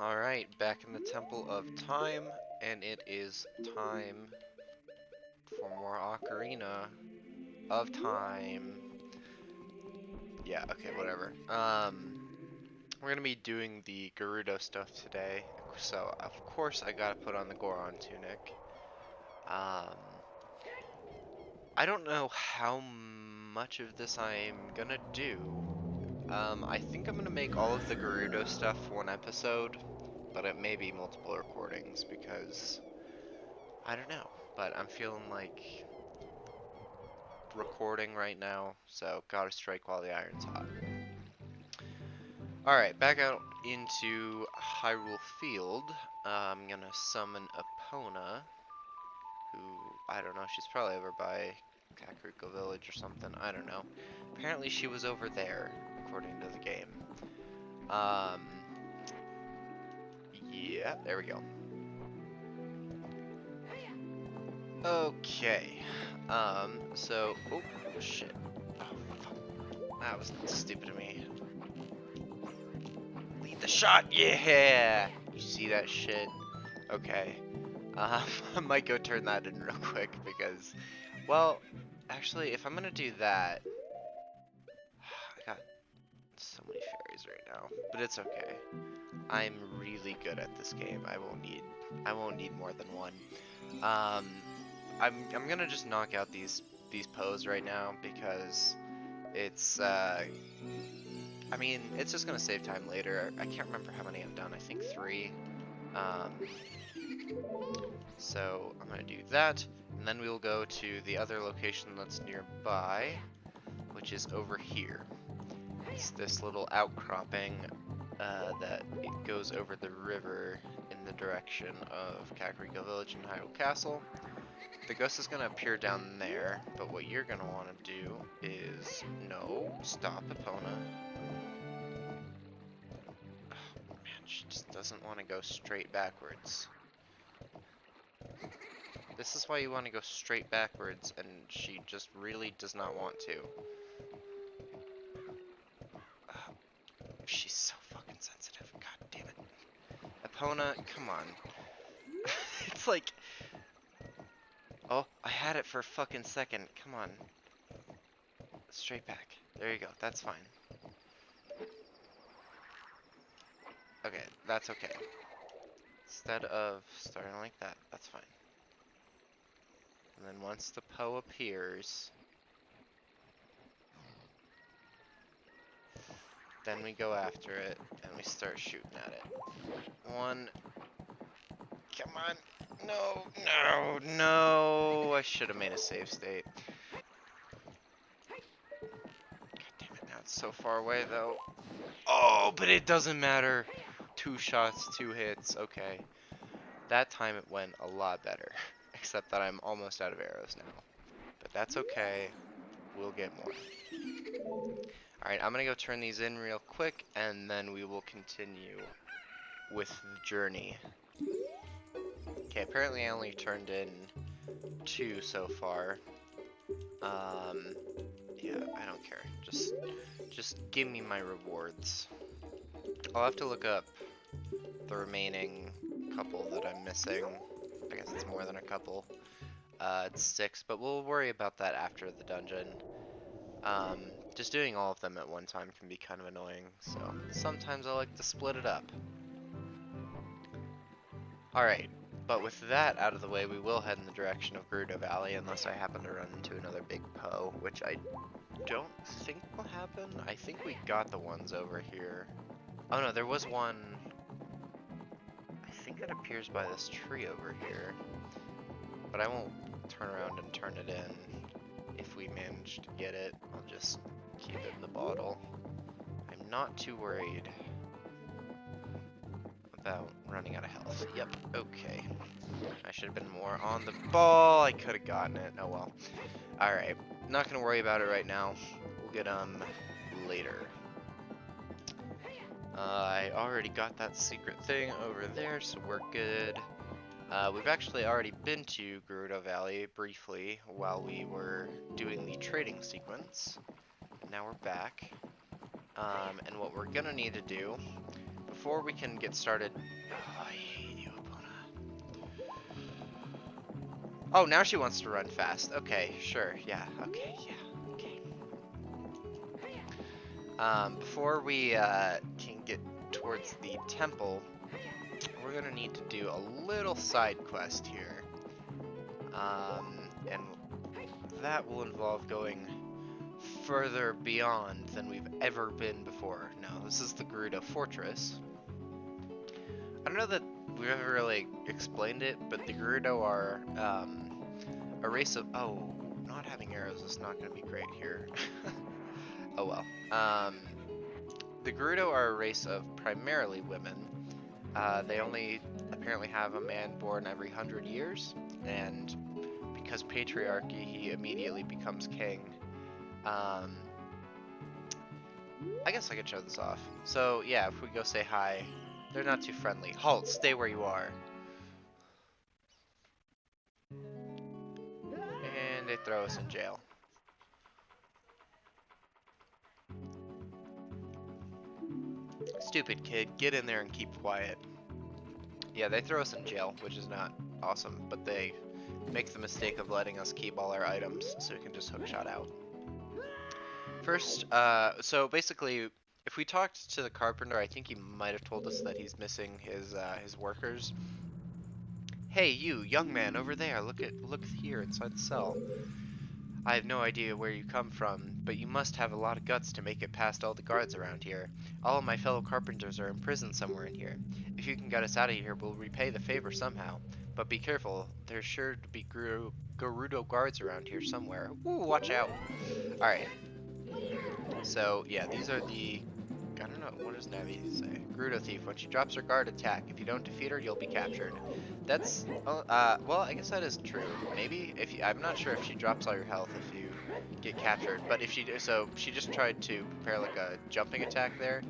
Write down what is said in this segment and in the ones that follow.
Alright, back in the Temple of Time, and it is time for more Ocarina of Time. Yeah, okay, whatever. We're gonna be doing the Gerudo stuff today, so of course I gotta put on the Goron tunic. Um, I don't know how much of this I'm gonna do. I think I'm gonna make all of the Gerudo stuff one episode, but it may be multiple recordings because I don't know, but I'm feeling like recording right now, so gotta strike while the iron's hot. Alright, back out into Hyrule Field. I'm gonna summon Epona, who, I don't know, she's probably over by Kakariko Village or something, I don't know. Apparently she was over there, according to the game. Yeah, there we go. Okay, oh, shit. Oh, fuck. That was stupid of me. Lead the shot, yeah! You see that shit? Okay. I might go turn that in real quick because, well, actually, if I'm gonna do that, I got so many fairies right now, but it's okay. I'm really good at this game. I won't need more than one. Um, I'm gonna just knock out these pos right now because it's I mean, it's just gonna save time later. I can't remember how many I've done. I think 3. Um, so I'm gonna do that, and then we will go to the other location that's nearby, which is over here. It's this little outcropping that it goes over the river in the direction of Kakariko Village and Hyrule Castle. The ghost is gonna appear down there, but what you're gonna want to do is no, stop, Epona. Oh, man, she just doesn't want to go straight backwards. This is why you want to go straight backwards, and she just really does not want to. She's so fucking sensitive. God damn it. Epona, come on. It's like... Oh, I had it for a fucking second. Come on. Straight back. There you go. That's fine. Okay, that's okay. Instead of starting like that, that's fine. And then once the Poe appears, then we go after it, and we start shooting at it. 1. Come on. No, no, no. I should have made a save state. God damn it, now it's so far away, though. Oh, but it doesn't matter. 2 shots, 2 hits. Okay. That time it went a lot better. Except that I'm almost out of arrows now. But that's okay. We'll get more. Alright, I'm gonna go turn these in real quick, and then we will continue with the journey. Okay, apparently I only turned in 2 so far. Yeah, I don't care. Just give me my rewards. I'll have to look up the remaining couple that I'm missing. I guess it's more than a couple. It's 6, but we'll worry about that after the dungeon. Just doing all of them at one time can be kind of annoying, so sometimes I like to split it up. Alright, but with that out of the way, we will head in the direction of Gerudo Valley, unless I happen to run into another big Poe, which I don't think will happen. I think we got the ones over here. Oh no, there was one. I think it appears by this tree over here, but I won't turn around and turn it in. If we manage to get it, I'll just keep it in the bottle. I'm not too worried about running out of health. Yep, okay. I should have been more on the ball. I could have gotten it. Oh well. Alright, not going to worry about it right now. We'll get later. I already got that secret thing over there, so we're good. We've actually already been to Gerudo Valley briefly while we were doing the trading sequence. And now we're back. And what we're gonna need to do before we can get started... Oh, I hate you, Epona. Oh, now she wants to run fast. Okay, sure, yeah, okay, yeah, okay. Before we can get towards the temple, we're gonna need to do a little side quest here. And that will involve going further beyond than we've ever been before. Now, this is the Gerudo Fortress. I don't know that we've ever really explained it, but the Gerudo are a race of... Oh, not having arrows is not going to be great here. Oh well. The Gerudo are a race of primarily women. They only apparently have a man born every 100 years, and because patriarchy, he immediately becomes king. I guess I could show this off. So yeah, if we go say hi, they're not too friendly. Halt, stay where you are. And they throw us in jail. Stupid kid, get in there and keep quiet. Yeah, they throw us in jail, which is not awesome, but they make the mistake of letting us keep all our items so we can just hookshot out. First, so basically, if we talked to the carpenter, I think he might have told us that he's missing his workers. Hey, you, young man over there, look here inside the cell. I have no idea where you come from, but you must have a lot of guts to make it past all the guards around here. All of my fellow carpenters are in prison somewhere in here. If you can get us out of here, we'll repay the favor somehow. But be careful, there's sure to be Gerudo guards around here somewhere. Ooh, watch out. Alright. So, yeah, these are the... I don't know, what does Navi say? Gerudo Thief. When she drops her guard, attack. If you don't defeat her, you'll be captured. That's... well, I guess that is true. Maybe? I'm not sure if she drops all your health if you get captured. But if she... So, she just tried to prepare, like, a jumping attack there.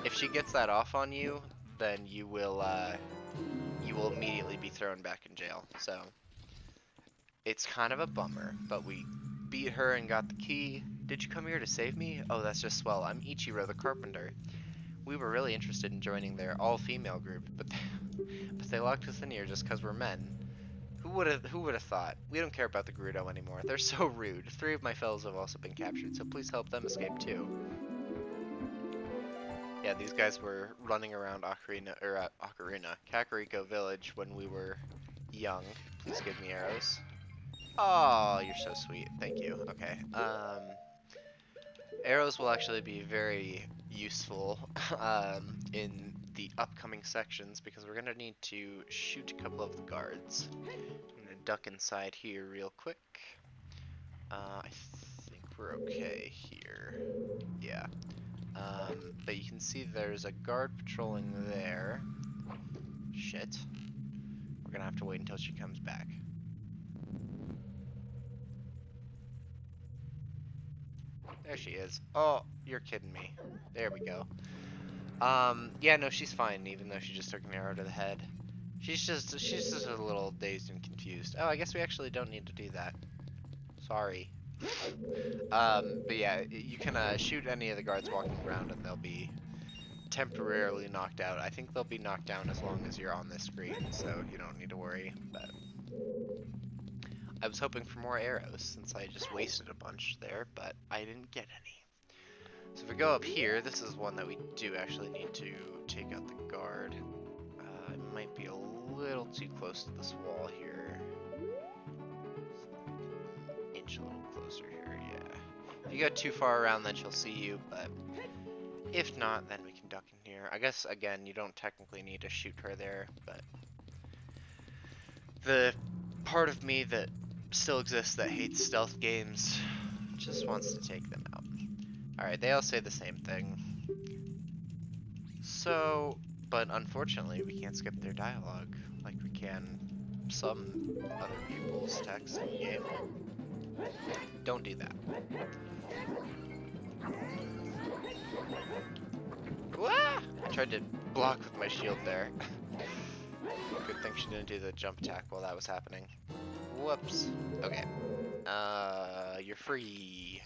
If she gets that off on you, then you will immediately be thrown back in jail. So, it's kind of a bummer, but we beat her and got the key. Did you come here to save me? Oh, that's just swell. I'm Ichiro the carpenter. We were really interested in joining their all-female group, but they locked us in here just because we're men. Who would have thought? We don't care about the Gerudo anymore. They're so rude. 3 of my fellows have also been captured, so please help them escape too. Yeah, these guys were running around Kakariko Village when we were young. Please give me arrows. Oh, you're so sweet. Thank you. Okay. Arrows will actually be very useful in the upcoming sections because we're gonna need to shoot a couple of the guards. I'm gonna duck inside here real quick. I think we're okay here. Yeah. But you can see there's a guard patrolling there. Shit. We're gonna have to wait until she comes back. There she is. Oh, you're kidding me. There we go. Yeah, no, she's fine, even though she just took an arrow to the head. She's just a little dazed and confused. Oh, I guess we actually don't need to do that. Sorry. But yeah, you can shoot any of the guards walking around and they'll be temporarily knocked out. I think they'll be knocked down as long as you're on this screen, so you don't need to worry, but... I was hoping for more arrows, since I just wasted a bunch there, but I didn't get any. So if we go up here, this is one that we do actually need to take out the guard. It might be a little too close to this wall here. So I can inch a little closer here, yeah. If you go too far around, then she'll see you, but if not, then we can duck in here. I guess, again, you don't technically need to shoot her there, but the part of me that still exists that hates stealth games just wants to take them out. Alright, they all say the same thing. So, but unfortunately we can't skip their dialogue like we can some other people's text in the game. Don't do that. Wah! I tried to block with my shield there. Good thing she didn't do the jump attack while that was happening. Whoops. Okay. You're free.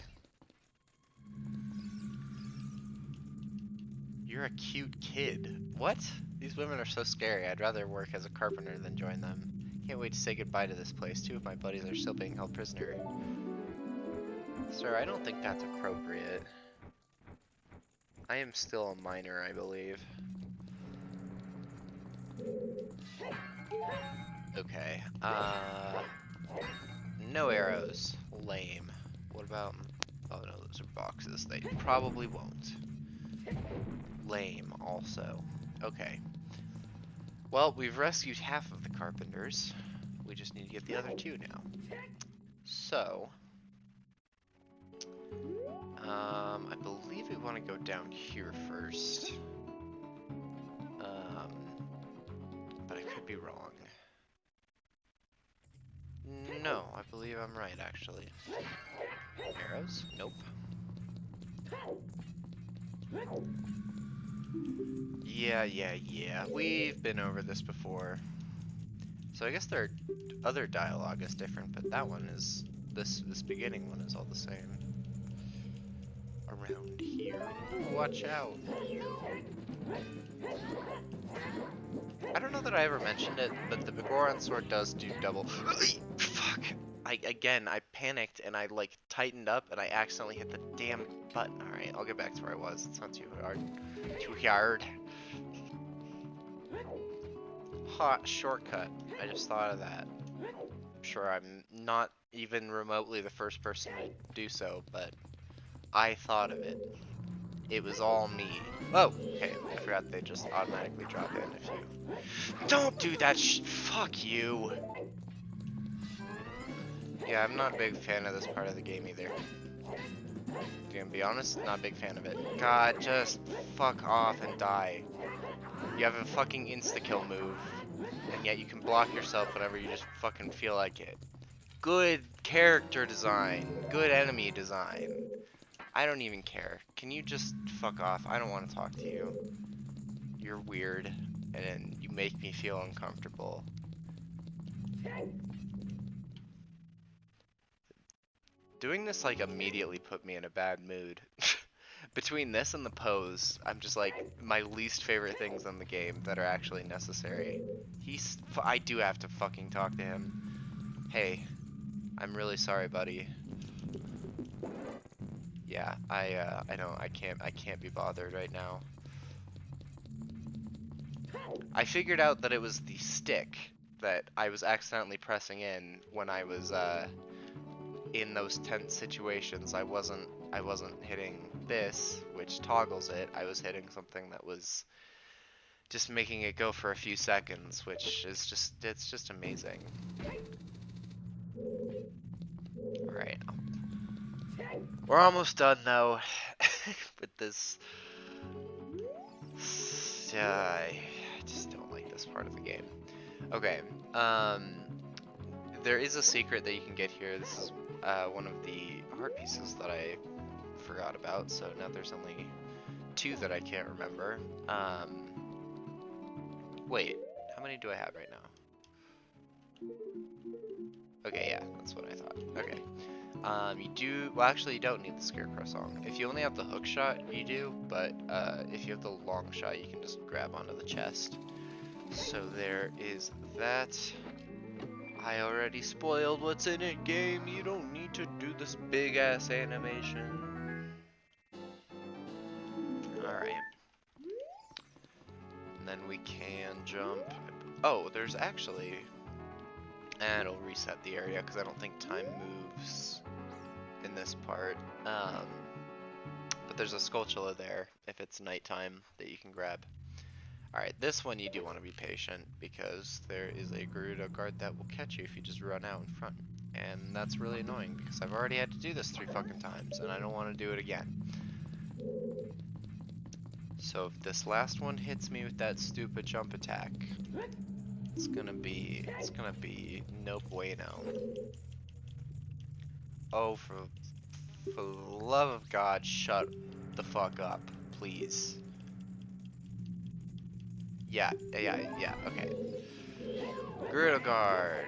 You're a cute kid. What? These women are so scary. I'd rather work as a carpenter than join them. Can't wait to say goodbye to this place. Two of my buddies are still being held prisoner. Sir, I don't think that's appropriate. I am still a minor, I believe. Okay, no arrows. Lame. What about... Oh no, those are boxes. They probably won't. Lame, also. Okay. Well, we've rescued half of the carpenters. We just need to get the other two now. So... I believe we want to go down here first. But I could be wrong. No, I believe I'm right, actually. Arrows? Nope. Yeah. We've been over this before. So I guess their other dialogue is different, but that one is... This beginning one is all the same. Around here. Ooh, watch out. I don't know that I ever mentioned it, but the Begoron sword does do double. Fuck. I panicked and I like tightened up and I accidentally hit the damn button. Alright, I'll get back to where I was. It's not too hard. Too hard. Hot shortcut. I just thought of that. I'm sure I'm not even remotely the first person to do so, but I thought of it. It was all me. Oh, okay. I forgot they just automatically drop in if you... Don't do that fuck you! Yeah, I'm not a big fan of this part of the game either. Gonna be honest, not a big fan of it. God, just fuck off and die. You have a fucking insta-kill move, and yet you can block yourself whenever you just fucking feel like it. Good character design. Good enemy design. I don't even care. Can you just fuck off? I don't want to talk to you. You're weird, and you make me feel uncomfortable. Doing this, like, immediately put me in a bad mood. Between this and the pose, I'm just like, my least favorite things in the game that are actually necessary. I do have to fucking talk to him. Hey, I'm really sorry, buddy. Yeah, I can't be bothered right now. I figured out that it was the stick that I was accidentally pressing in when I was, in those tense situations. I wasn't hitting this, which toggles it. I was hitting something that was just making it go for a few seconds, which is it's just amazing. Alright. We're almost done though with this. I just don't like this part of the game. Okay. There is a secret that you can get here. This is one of the art pieces that I forgot about, so now there's only 2 that I can't remember. Wait, how many do I have right now? Okay, yeah, that's what I thought. Okay. Well, actually, you don't need the Scarecrow song. If you only have the hook shot, you do, but if you have the long shot, you can just grab onto the chest. So there is that. I already spoiled what's in it, game. You don't need to do this big ass animation. Alright. And then we can jump. Oh, there's actually... And it'll reset the area because I don't think time moves in this part. But there's a Skulltula there if it's nighttime that you can grab. Alright, this one you do want to be patient because there is a Gerudo guard that will catch you if you just run out in front. And that's really annoying because I've already had to do this 3 fucking times and I don't want to do it again. So if this last one hits me with that stupid jump attack, it's gonna be no bueno. Oh, for the love of God, shut the fuck up, please. Yeah, okay. Gerudo guard.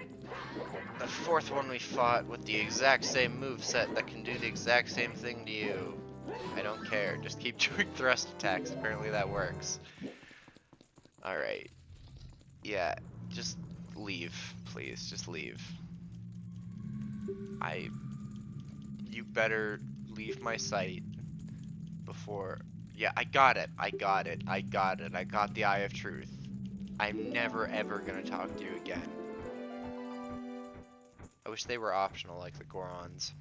The 4th one we fought with the exact same moveset that can do the exact same thing to you. I don't care. Just keep doing thrust attacks. Apparently that works. Alright. Yeah, just leave, please. Just leave. You better leave my sight before... Yeah, I got it. I got it. I got it. I got the Eye of Truth. I'm never ever gonna talk to you again. I wish they were optional like the Gorons.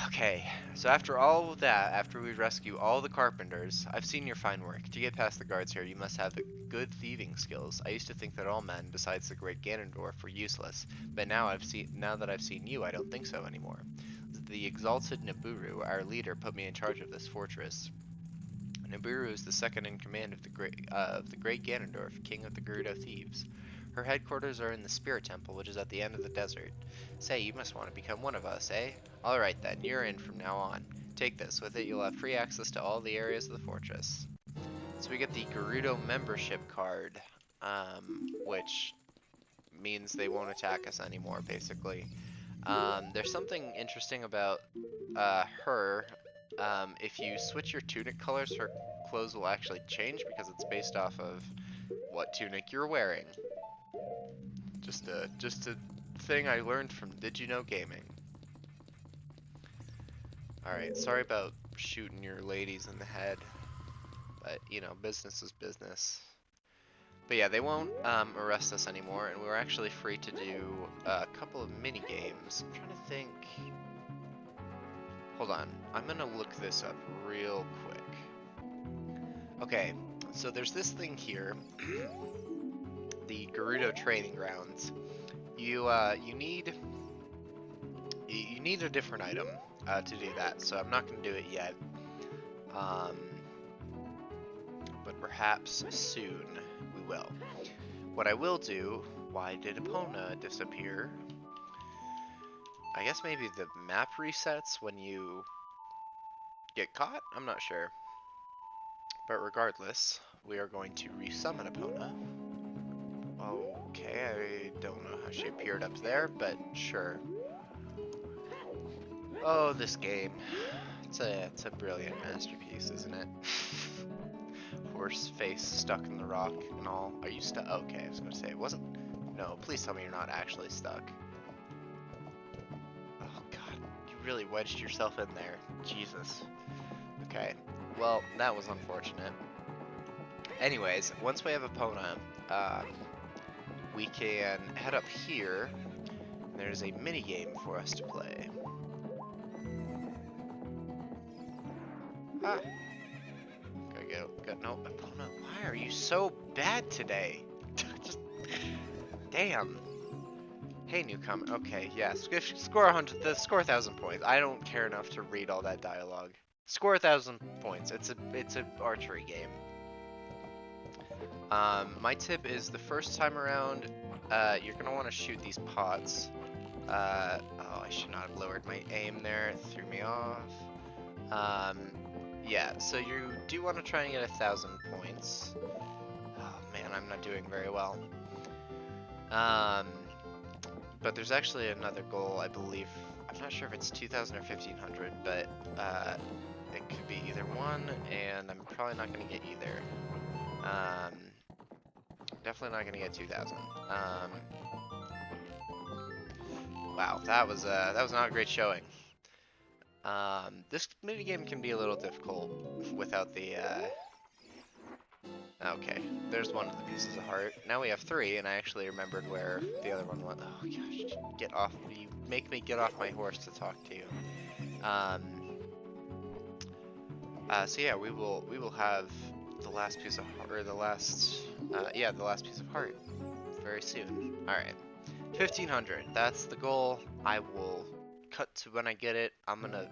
Okay, so after all of that, after we rescue all the carpenters, I've seen your fine work. To get past the guards here, you must have the good thieving skills. I used to think that all men, besides the great Ganondorf, were useless, but now that I've seen you, I don't think so anymore. The exalted Nibiru, our leader, put me in charge of this fortress. Nibiru is the second in command of the great Ganondorf, king of the Gerudo thieves. Her headquarters are in the Spirit Temple, which is at the end of the desert. Say, you must want to become one of us, eh? Alright then, you're in from now on. Take this. With it, you'll have free access to all the areas of the fortress. So we get the Gerudo membership card, which means they won't attack us anymore, basically. There's something interesting about her. If you switch your tunic colors, her clothes will actually change because it's based off of what tunic you're wearing. Just a thing I learned from Did You Know Gaming. Alright, sorry about shooting your ladies in the head, but you know, business is business. But yeah, they won't arrest us anymore, and we're actually free to do a couple of mini games. I'm trying to think. Hold on, I'm gonna look this up real quick. Okay, so there's this thing here, the Gerudo Training Grounds. You need a different item to do that, so I'm not gonna do it yet. But perhaps soon we will. What I will do, why did Epona disappear? I guess maybe the map resets when you get caught? I'm not sure. But regardless, we are going to resummon Epona. Okay, I don't know how she appeared up there, but sure. Oh, this game. It's a brilliant masterpiece, isn't it? Horse face stuck in the rock and all. Are you stuck? Okay, I was gonna say it wasn't. No, please tell me you're not actually stuck. Oh god, you really wedged yourself in there. Jesus. Okay, well, that was unfortunate. Anyways, once we have Epona, we can head up here. And there's a mini game for us to play. Ah. No, Epona, why are you so bad today? Just, damn. Hey, newcomer. Okay, yeah, score 100. Score 1,000 points. I don't care enough to read all that dialogue. Score 1,000 points. It's a archery game. My tip is the first time around, you're gonna want to shoot these pots. Oh, I should not have lowered my aim there. It threw me off. Yeah, so you do want to try and get 1,000 points. Oh man, I'm not doing very well. But there's actually another goal, I believe. I'm not sure if it's 2,000 or 1,500, but it could be either one, and I'm probably not going to get either. Definitely not going to get 2,000. Wow, that was not a great showing. This minigame can be a little difficult without the, okay, there's one of the pieces of heart. Now we have 3, and I actually remembered where the other one went. Oh gosh, get off, you make me get off my horse to talk to you. So yeah, we will have the last piece of heart, or the last piece of heart very soon. Alright, 1,500, that's the goal. I will cut to when I get it. I'm gonna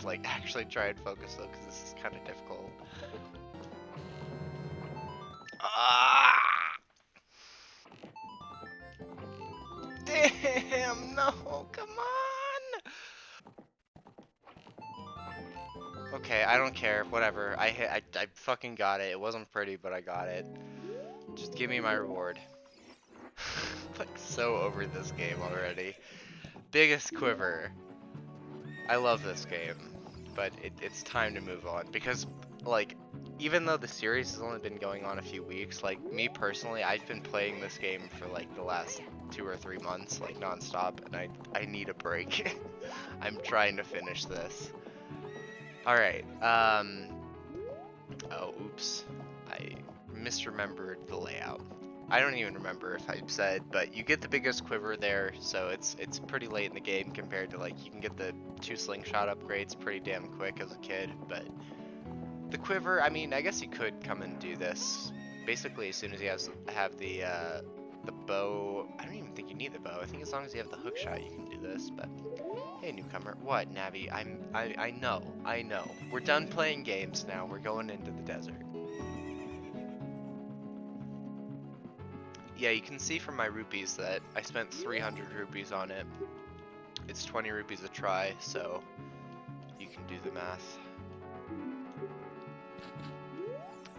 like actually try and focus though, because this is kind of difficult. Ah! Damn, no, come on! Okay, I don't care, whatever. I fucking got it. It wasn't pretty, but I got it. Just give me my reward. Like, so over this game already. Biggest quiver. I love this game. but it's time to move on because, like, even though the series has only been going on a few weeks, like, me personally, I've been playing this game for, like, the last 2 or 3 months, like, non-stop, and I need a break. I'm trying to finish this. Alright, oh, oops. I misremembered the layout. I don't even remember if I said, but you get the biggest quiver there, so it's pretty late in the game compared to, like, you can get the 2 slingshot upgrades pretty damn quick as a kid, but the quiver, I mean, I guess you could come and do this basically as soon as you have the bow. I don't even think you need the bow. I think as long as you have the hook shot, you can do this, but hey, newcomer. What, Navi? I know. We're done playing games now. We're going into the desert. Yeah, you can see from my rupees that I spent 300 rupees on it. It's 20 rupees a try, so you can do the math.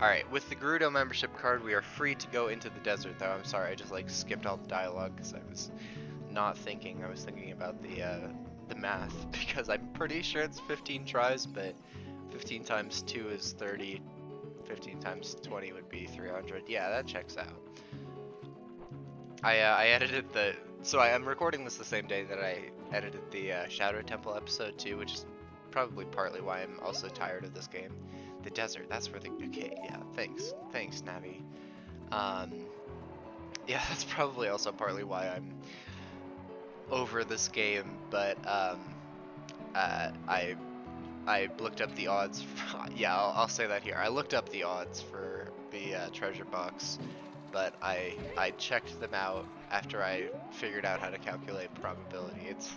Alright, with the Gerudo membership card, we are free to go into the desert, though. I'm sorry, I just, like, skipped all the dialogue because I was not thinking. I was thinking about the math, because I'm pretty sure it's 15 tries, but 15 times 2 is 30. 15 times 20 would be 300. Yeah, that checks out. I edited so I'm recording this the same day that I edited the Shadow Temple episode too, which is probably partly why I'm also tired of this game. The desert, that's where okay, yeah, thanks, Navi. Yeah, that's probably also partly why I'm over this game, but I looked up the odds. Yeah, I'll say that here. I looked up the odds for the treasure box, but I checked them out after I figured out how to calculate probability. It's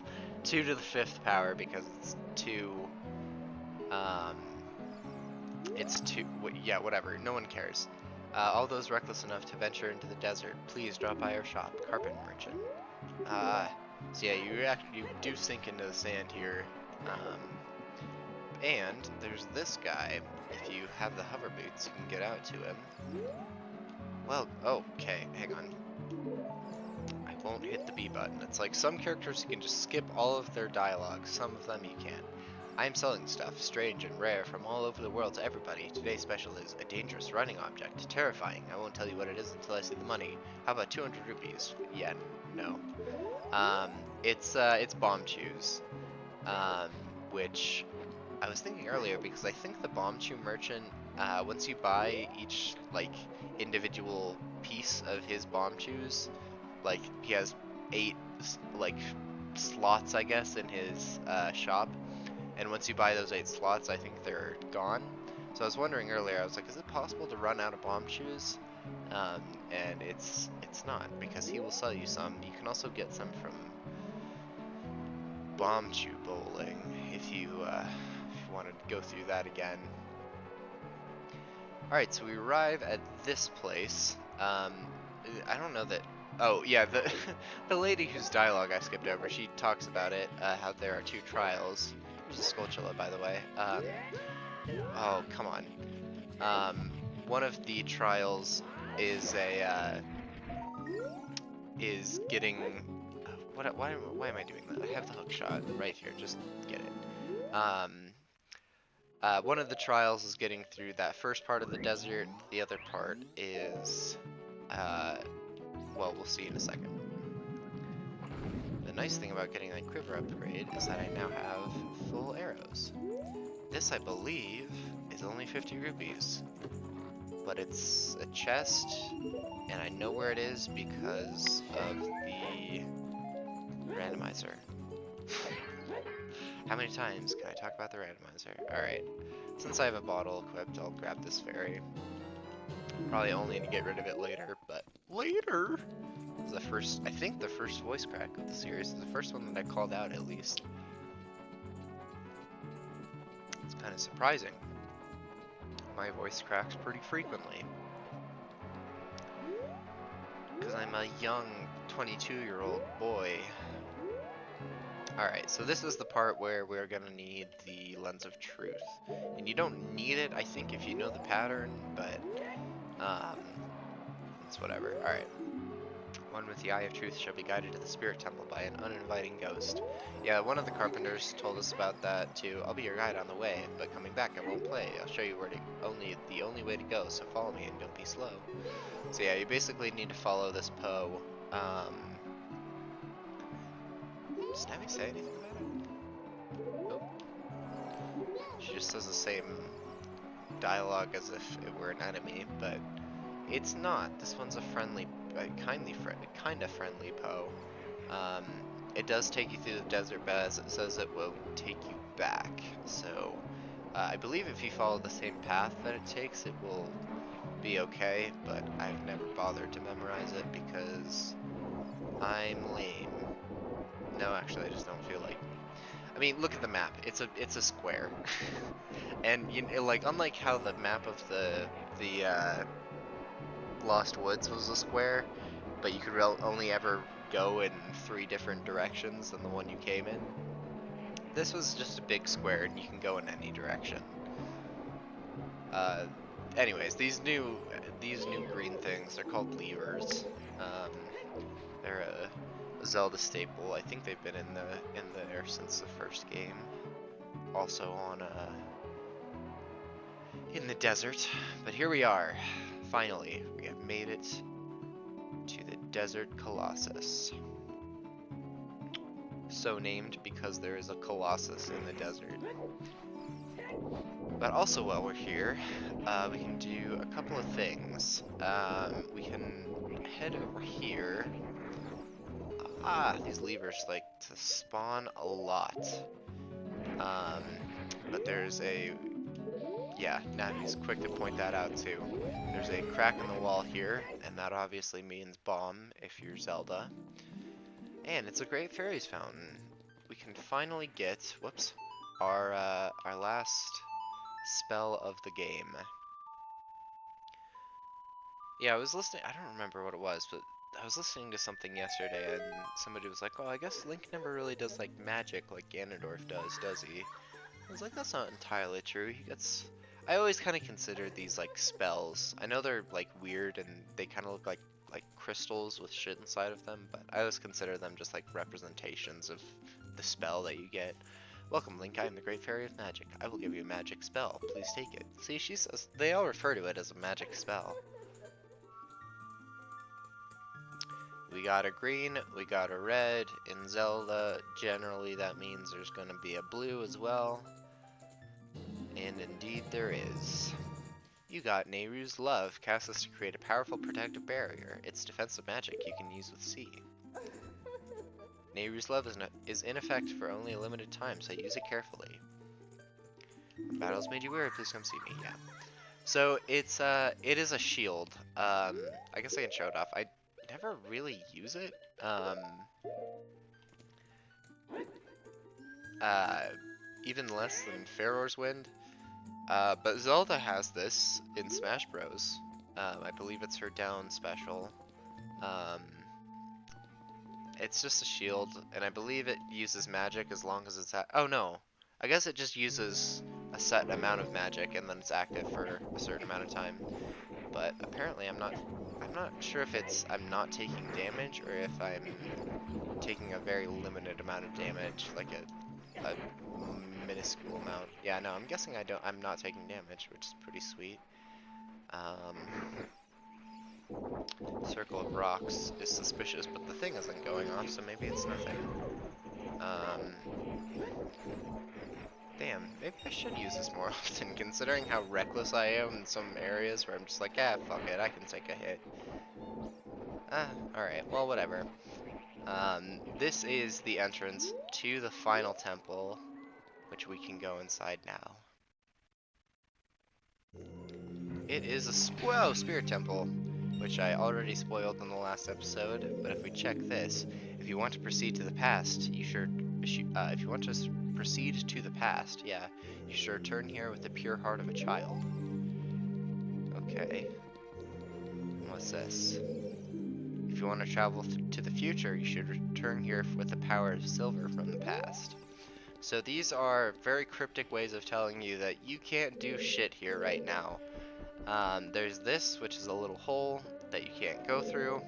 2 to the 5th power because it's 2, yeah, whatever, no one cares. All those reckless enough to venture into the desert, please drop by our shop, Carpet Merchant. So yeah, you do sink into the sand here. And there's this guy. If you have the hover boots, you can get out to him. Well, okay, hang on. I won't hit the B button. It's like some characters you can just skip all of their dialogue, some of them you can't. I'm selling stuff, strange and rare, from all over the world to everybody. Today's special is a dangerous running object. Terrifying. I won't tell you what it is until I see the money. How about 200 rupees? Yeah, no. It's bomb chews. Which I was thinking earlier because I think the bomb chew merchant, once you buy each, like, individual piece of his bomb chews, like, he has 8, like, slots, I guess, in his shop. And once you buy those 8 slots, I think they're gone. So I was wondering earlier, I was like, is it possible to run out of bomb chews? And it's not, because he will sell you some. You can also get some from bomb chew bowling if you want to go through that again. Alright, so we arrive at this place. I don't know that... Oh, yeah, the lady whose dialogue I skipped over, she talks about it, how there are 2 trials. There's a Skulltula, by the way. Oh, come on. One of the trials is is getting... Why am I doing that? I have the hook shot right here, just get it. One of the trials is getting through that first part of the desert. The other part is, well, we'll see in a second. The nice thing about getting that quiver upgrade is that I now have full arrows. This, I believe, is only 50 rupees. But it's a chest, and I know where it is because of the randomizer. How many times can I talk about the randomizer? Alright, since I have a bottle equipped, I'll grab this fairy. Probably only to get rid of it later, but later! The first, I think the first voice crack of the series, the first one that I called out at least. It's kind of surprising. My voice cracks pretty frequently. Because I'm a young 22-year-old boy. Alright, so this is the part where we're gonna need the Lens of Truth. And you don't need it, I think, if you know the pattern, but, it's whatever. Alright. So, we arrive at this place. This, I believe, is only 50 rupees. But it's a chest, and I know where it is because of the randomizer. One with the Eye of Truth shall be guided to the Spirit Temple by an uninviting ghost. Yeah, one of the carpenters told us about that too. I'll be your guide on the way, but coming back I won't play. I'll show you where to the only way to go, so follow me and don't be slow. So yeah, you basically need to follow this Poe. Does Navi say anything about it? Oh. She just says the same dialogue as if it were an enemy, but it's not. This one's a friendly, kinda friendly Poe. It does take you through the desert, but as it says, it will take you back. So, I believe if you follow the same path that it takes, it will be okay, but I've never bothered to memorize it because I'm lame. No, actually, I just don't feel like. I mean, look at the map. It's a square, and you know, like unlike how the map of the Lost Woods was a square, but you could only ever go in 3 different directions than the one you came in. This was just a big square, and you can go in any direction. Anyways, these new green things, they're called levers. They're a Zelda staple. I think they've been in there since the first game. Also on in the desert, but here we are. Finally, we have made it to the Desert Colossus. So named because there is a Colossus in the desert. But also while we're here, we can do a couple of things. We can head over here. These levers like to spawn a lot. But there's a... Yeah, Navi's quick to point that out too. There's a crack in the wall here, and that obviously means bomb if you're Zelda. And it's a Great Fairies Fountain. We can finally get, whoops, our last spell of the game. Yeah, I was listening, I don't remember what it was, but I was listening to something yesterday, and somebody was like, oh, I guess Link never really does, like, magic like Ganondorf does he? I was like, that's not entirely true. He gets... I always kind of consider these, like, spells. I know they're, like, weird, and they kind of look like crystals with shit inside of them, but I always consider them just, like, representations of the spell that you get. Welcome, Link. I am the Great Fairy of Magic. I will give you a magic spell. Please take it. See, she says... They all refer to it as a magic spell. We got a green, we got a red. In Zelda, generally that means there's going to be a blue as well. And indeed there is. You got Nehru's Love. Cast this to create a powerful protective barrier. It's defensive magic you can use with C. Nehru's Love is in effect for only a limited time, so use it carefully. When battles made you weary, please come see me. Yeah. So it's it is a shield. I guess I can show it off. I never really use it. Even less than Pharaoh's Wind. But Zelda has this in Smash Bros. I believe it's her down special. It's just a shield, and I believe it uses magic as long as it's oh no, I guess it just uses a set amount of magic and then it's active for a certain amount of time. But apparently I'm not sure if it's I'm not taking damage or if I'm taking a very limited amount of damage, like a minuscule amount. Yeah, no, I'm guessing I'm not taking damage, which is pretty sweet. Circle of Rocks is suspicious, but the thing isn't going off, so maybe it's nothing. Damn, maybe I should use this more often, considering how reckless I am in some areas where I'm just like, ah, fuck it, I can take a hit. Alright, well, whatever. This is the entrance to the final temple, which we can go inside now. It is a Spirit Temple, which I already spoiled in the last episode, but if we check this, if you want to proceed to the past, you should return here with the pure heart of a child. Okay. What's this? If you want to travel to the future, you should return here with the power of silver from the past. So these are very cryptic ways of telling you that you can't do shit here right now. There's this, which is a little hole that you can't go through,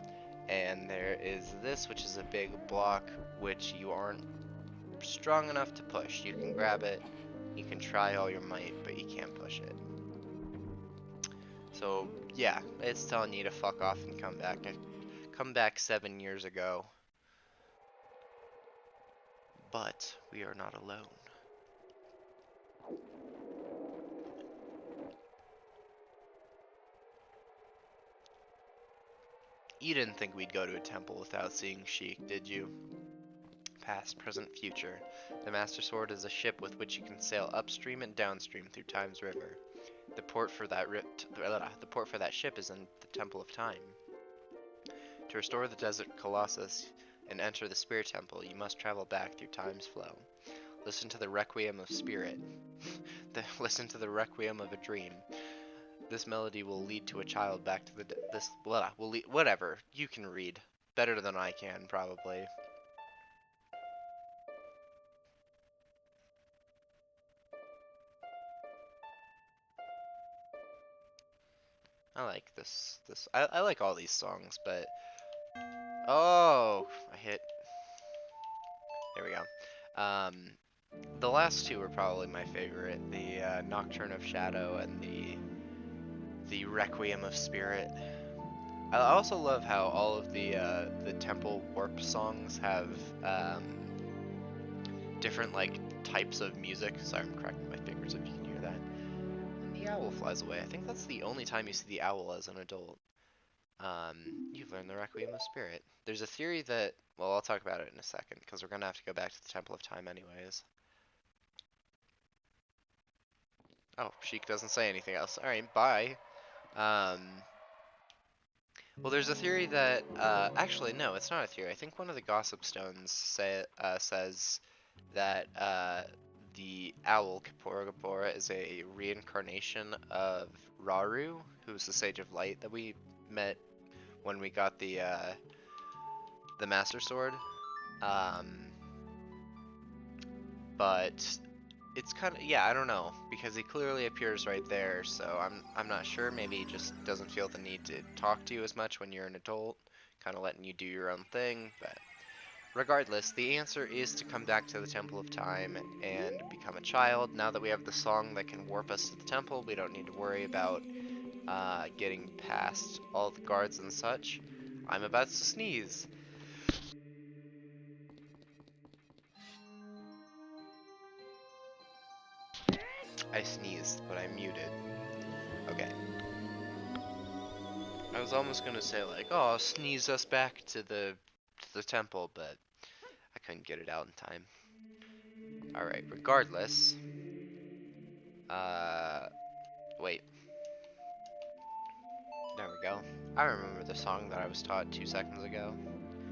And there is this, which is a big block, which you aren't strong enough to push. You can grab it, you can try all your might, but you can't push it. So yeah, it's telling you to fuck off and come back. Come back 7 years ago. But we are not alone. You didn't think we'd go to a temple without seeing Sheik, did you? Past, present, future. The Master Sword is a ship with which you can sail upstream and downstream through Time's River. The port for that ship is in the Temple of Time. To restore the Desert Colossus and enter the Spirit Temple, you must travel back through Time's flow. Listen to the Requiem of Spirit. Listen to the Requiem of a Dream. This melody will lead to a child back to whatever. You can read. Better than I can, probably. I like this. I like all these songs, but... Oh! I hit... There we go. The last two are probably my favorite. The Nocturne of Shadow and the Requiem of Spirit. I also love how all of the Temple Warp songs have different like types of music. Sorry, I'm cracking my fingers if you can hear that. And the owl flies away. I think that's the only time you see the owl as an adult. You've learned the Requiem of Spirit. There's a theory that, well, I'll talk about it in a second, because we're going to have to go back to the Temple of Time anyways. Oh, Sheik doesn't say anything else. Alright, bye. Well, there's a theory that, actually, no, it's not a theory. I think one of the Gossip Stones says that the owl, Kaporagapora, is a reincarnation of Rauru, who's the Sage of Light that we met when we got the Master Sword. But it's kind of, yeah, I don't know, because he clearly appears right there, so I'm not sure. Maybe he just doesn't feel the need to talk to you as much when you're an adult, kind of letting you do your own thing. But regardless, the answer is to come back to the Temple of Time and become a child. Now that we have the song that can warp us to the temple, we don't need to worry about getting past all the guards and such. I'm about to sneeze. I sneezed, but I muted. Okay. I was almost gonna say like, oh, sneeze us back to the temple, but I couldn't get it out in time. Alright, regardless. Wait. There we go. I remember the song that I was taught 2 seconds ago.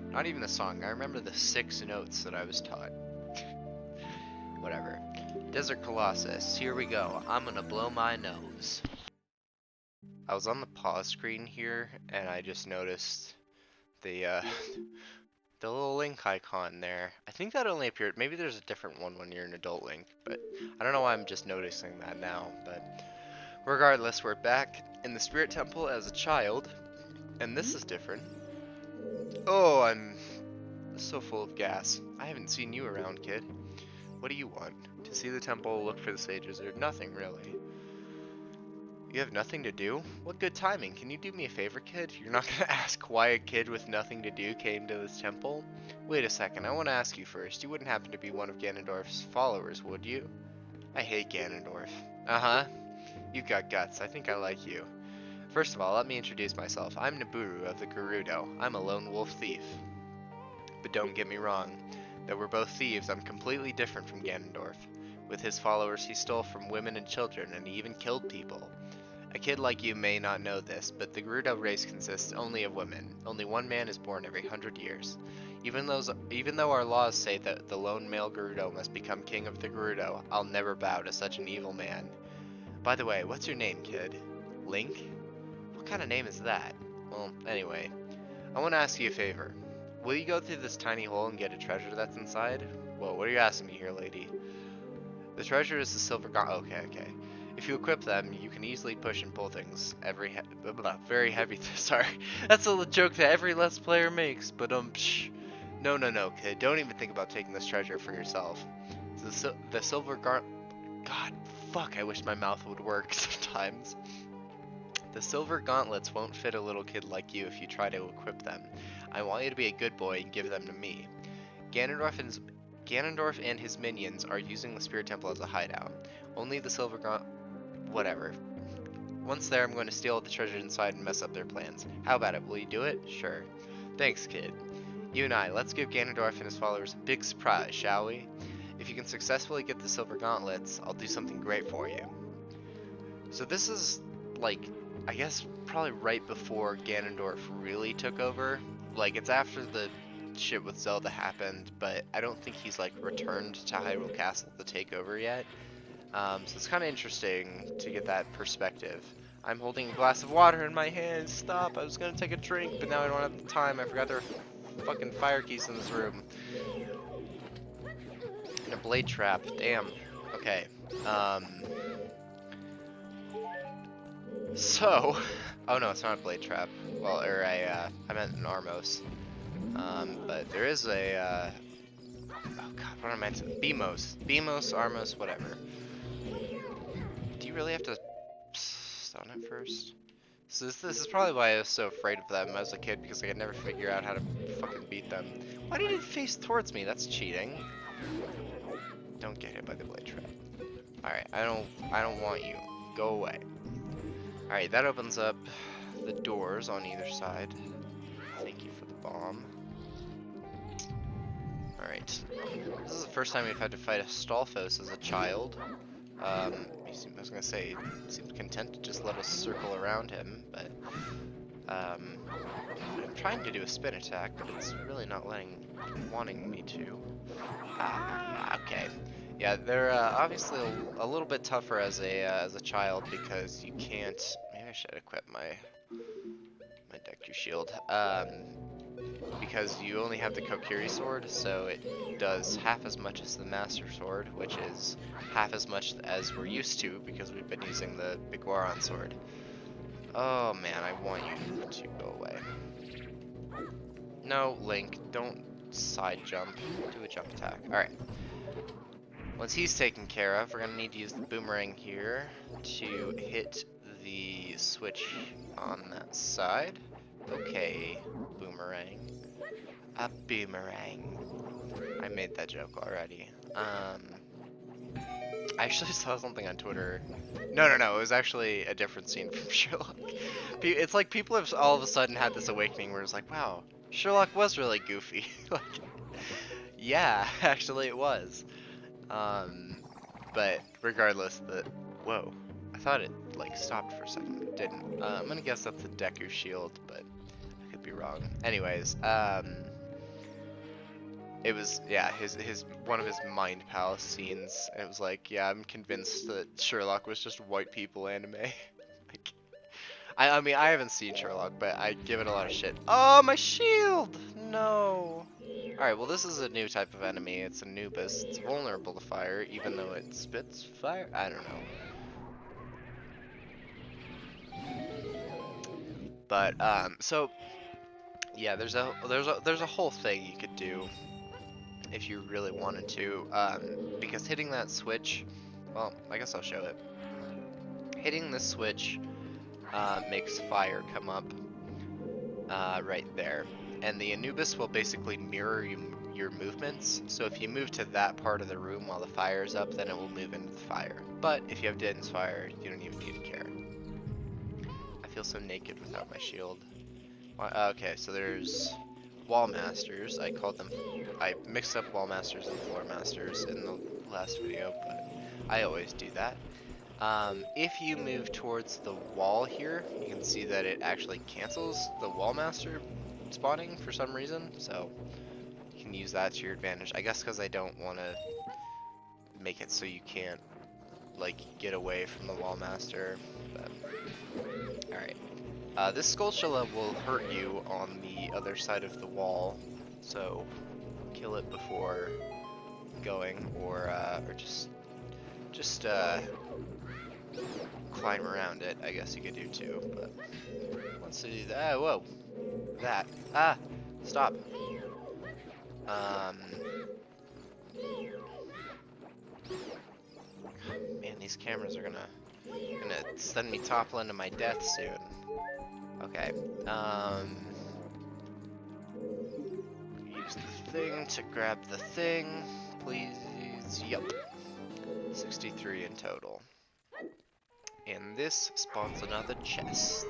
Not even the song, I remember the 6 notes that I was taught. Whatever. Desert Colossus, here we go. I'm gonna blow my nose. I was on the pause screen here, and I just noticed the the little Link icon there. I think that only appeared, maybe there's a different one when you're an adult Link, but I don't know why I'm just noticing that now, but regardless, we're back in the Spirit Temple as a child, and this is different. Oh, I'm so full of gas. I haven't seen you around, kid. What do you want? To see the temple, look for the sages, or nothing really. You have nothing to do? What good timing. Can you do me a favor, kid? You're not gonna ask why a kid with nothing to do came to this temple? Wait a second, I want to ask you first. You wouldn't happen to be one of Ganondorf's followers, would you? I hate Ganondorf. Uh-huh. You've got guts. I think I like you. First of all, let me introduce myself. I'm Naburu of the Gerudo. I'm a lone wolf thief. But don't get me wrong. Though we're both thieves, I'm completely different from Ganondorf. With his followers, he stole from women and children, and he even killed people. A kid like you may not know this, but the Gerudo race consists only of women. Only one man is born every 100 years. Even though our laws say that the lone male Gerudo must become king of the Gerudo, I'll never bow to such an evil man. By the way, what's your name, kid? Link? What kind of name is that? Well, anyway, I want to ask you a favor. Will you go through this tiny hole and get a treasure that's inside? Whoa, what are you asking me here, lady? The treasure is the silver okay. If you equip them, you can easily push and pull things. Very heavy. Sorry, that's a joke that every Let's Player makes. But no, kid. Don't even think about taking this treasure for yourself. The silver God, fuck! I wish my mouth would work sometimes. The silver gauntlets won't fit a little kid like you if you try to equip them. I want you to be a good boy and give them to me. Ganondorf and his minions are using the Spirit Temple as a hideout. Only the silver whatever. Once there, I'm going to steal all the treasure inside and mess up their plans. How about it? Will you do it? Sure. Thanks, kid. You and I, let's give Ganondorf and his followers a big surprise, shall we? If you can successfully get the silver gauntlets, I'll do something great for you. So this is, like, I guess probably right before Ganondorf really took over. Like, it's after the shit with Zelda happened, but I don't think he's, like, returned to Hyrule Castle to take over yet. So it's kind of interesting to get that perspective. I'm holding a glass of water in my hand. Stop, I was gonna take a drink, but now I don't have the time. I forgot there are fucking fire keys in this room. And a blade trap, damn. Okay, so, oh no, it's not a blade trap. Well, or I meant an Armos. But there is a, oh god, what am I saying? Beamos, Armos, whatever. Do you really have to stun it first? So this is probably why I was so afraid of them as a kid, because I could never figure out how to fucking beat them. Why did it face towards me? That's cheating. Don't get hit by the blade trap. Alright, I don't want you. Go away. Alright, that opens up the doors on either side. Thank you for the bomb. Alright. This is the first time we've had to fight a Stalfos as a child. I was gonna say, he seems content to just let us circle around him, but I'm trying to do a spin attack, but it's really not wanting me to. Okay. Yeah, they're obviously a little bit tougher as a child, because you can't. Maybe I should equip my Deku shield. Because you only have the Kokiri sword, so it does half as much as the Master Sword, which is half as much as we're used to because we've been using the Biguaran sword. Oh man, I want you to go away. No, Link, don't side jump. Do a jump attack. Alright. Once he's taken care of, we're going to need to use the boomerang here to hit the switch on that side. Okay, boomerang. A boomerang. I made that joke already. I actually saw something on Twitter. No, it was actually a different scene from Sherlock. It's like people have all of a sudden had this awakening where it's like, wow, Sherlock was really goofy. Like, yeah, actually it was. But regardless, whoa, I thought it like stopped for a second. It didn't. I'm gonna guess that's the Deku shield, but I could be wrong. Anyways, it was, yeah, his one of his Mind Palace scenes. It was like, yeah, I'm convinced that Sherlock was just white people anime. Like, I mean, I haven't seen Sherlock, but I give it a lot of shit. Oh, my shield! No. Alright, well, this is a new type of enemy. It's Anubis. It's vulnerable to fire, even though it spits fire. I don't know. But so yeah, there's a whole thing you could do if you really wanted to, because hitting that switch, well, I guess I'll show it. Hitting this switch makes fire come up right there, and the Anubis will basically mirror your movements. So if you move to that part of the room while the fire is up, then it will move into the fire. But if you have Din's fire, you don't even need to care. I feel so naked without my shield. Okay, so there's Wall Masters. I mixed up Wall Masters and Floor Masters in the last video, but I always do that. If you move towards the wall here, you can see that it actually cancels the Wall Master spawning for some reason, so you can use that to your advantage. I guess because I don't want to make it so you can't, like, get away from the Wall Master, but alright. This Skulltula will hurt you on the other side of the wall, so kill it before going, or just climb around it, I guess you could do too, but once you do that, whoa, that, stop. Man, these cameras are gonna send me toppling to my death soon. Okay, use the thing to grab the thing, please. Yep, 63 in total. And this spawns another chest.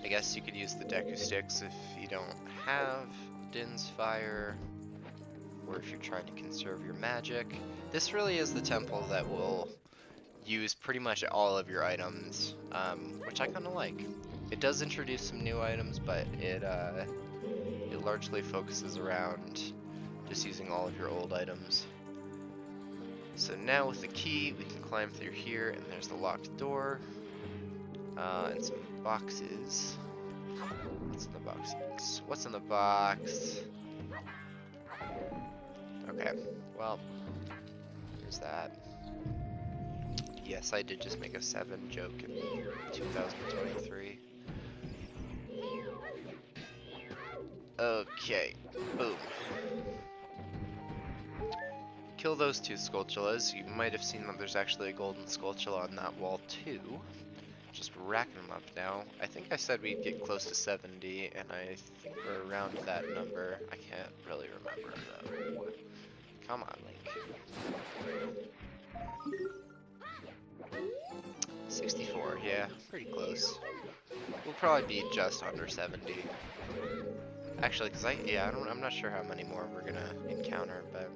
I guess you could use the Deku Sticks if you don't have Din's Fire, or if you're trying to conserve your magic. This really is the temple that will use pretty much all of your items, which I kind of like. It does introduce some new items, but it largely focuses around just using all of your old items. So now with the key, we can climb through here, and there's the locked door, and some boxes. What's in the boxes? What's in the box? Okay, well, there's that. Yes, I did just make a 7 joke in 2023. Okay, boom. Kill those 2 Skulltulas. You might have seen that there's actually a golden Skulltula on that wall too. Just racking them up now. I think I said we'd get close to 70, and I think we're around that number. I can't really remember though. Come on, Link. 64, yeah, pretty close. We'll probably be just under 70. Actually, cause I'm not sure how many more we're gonna encounter, but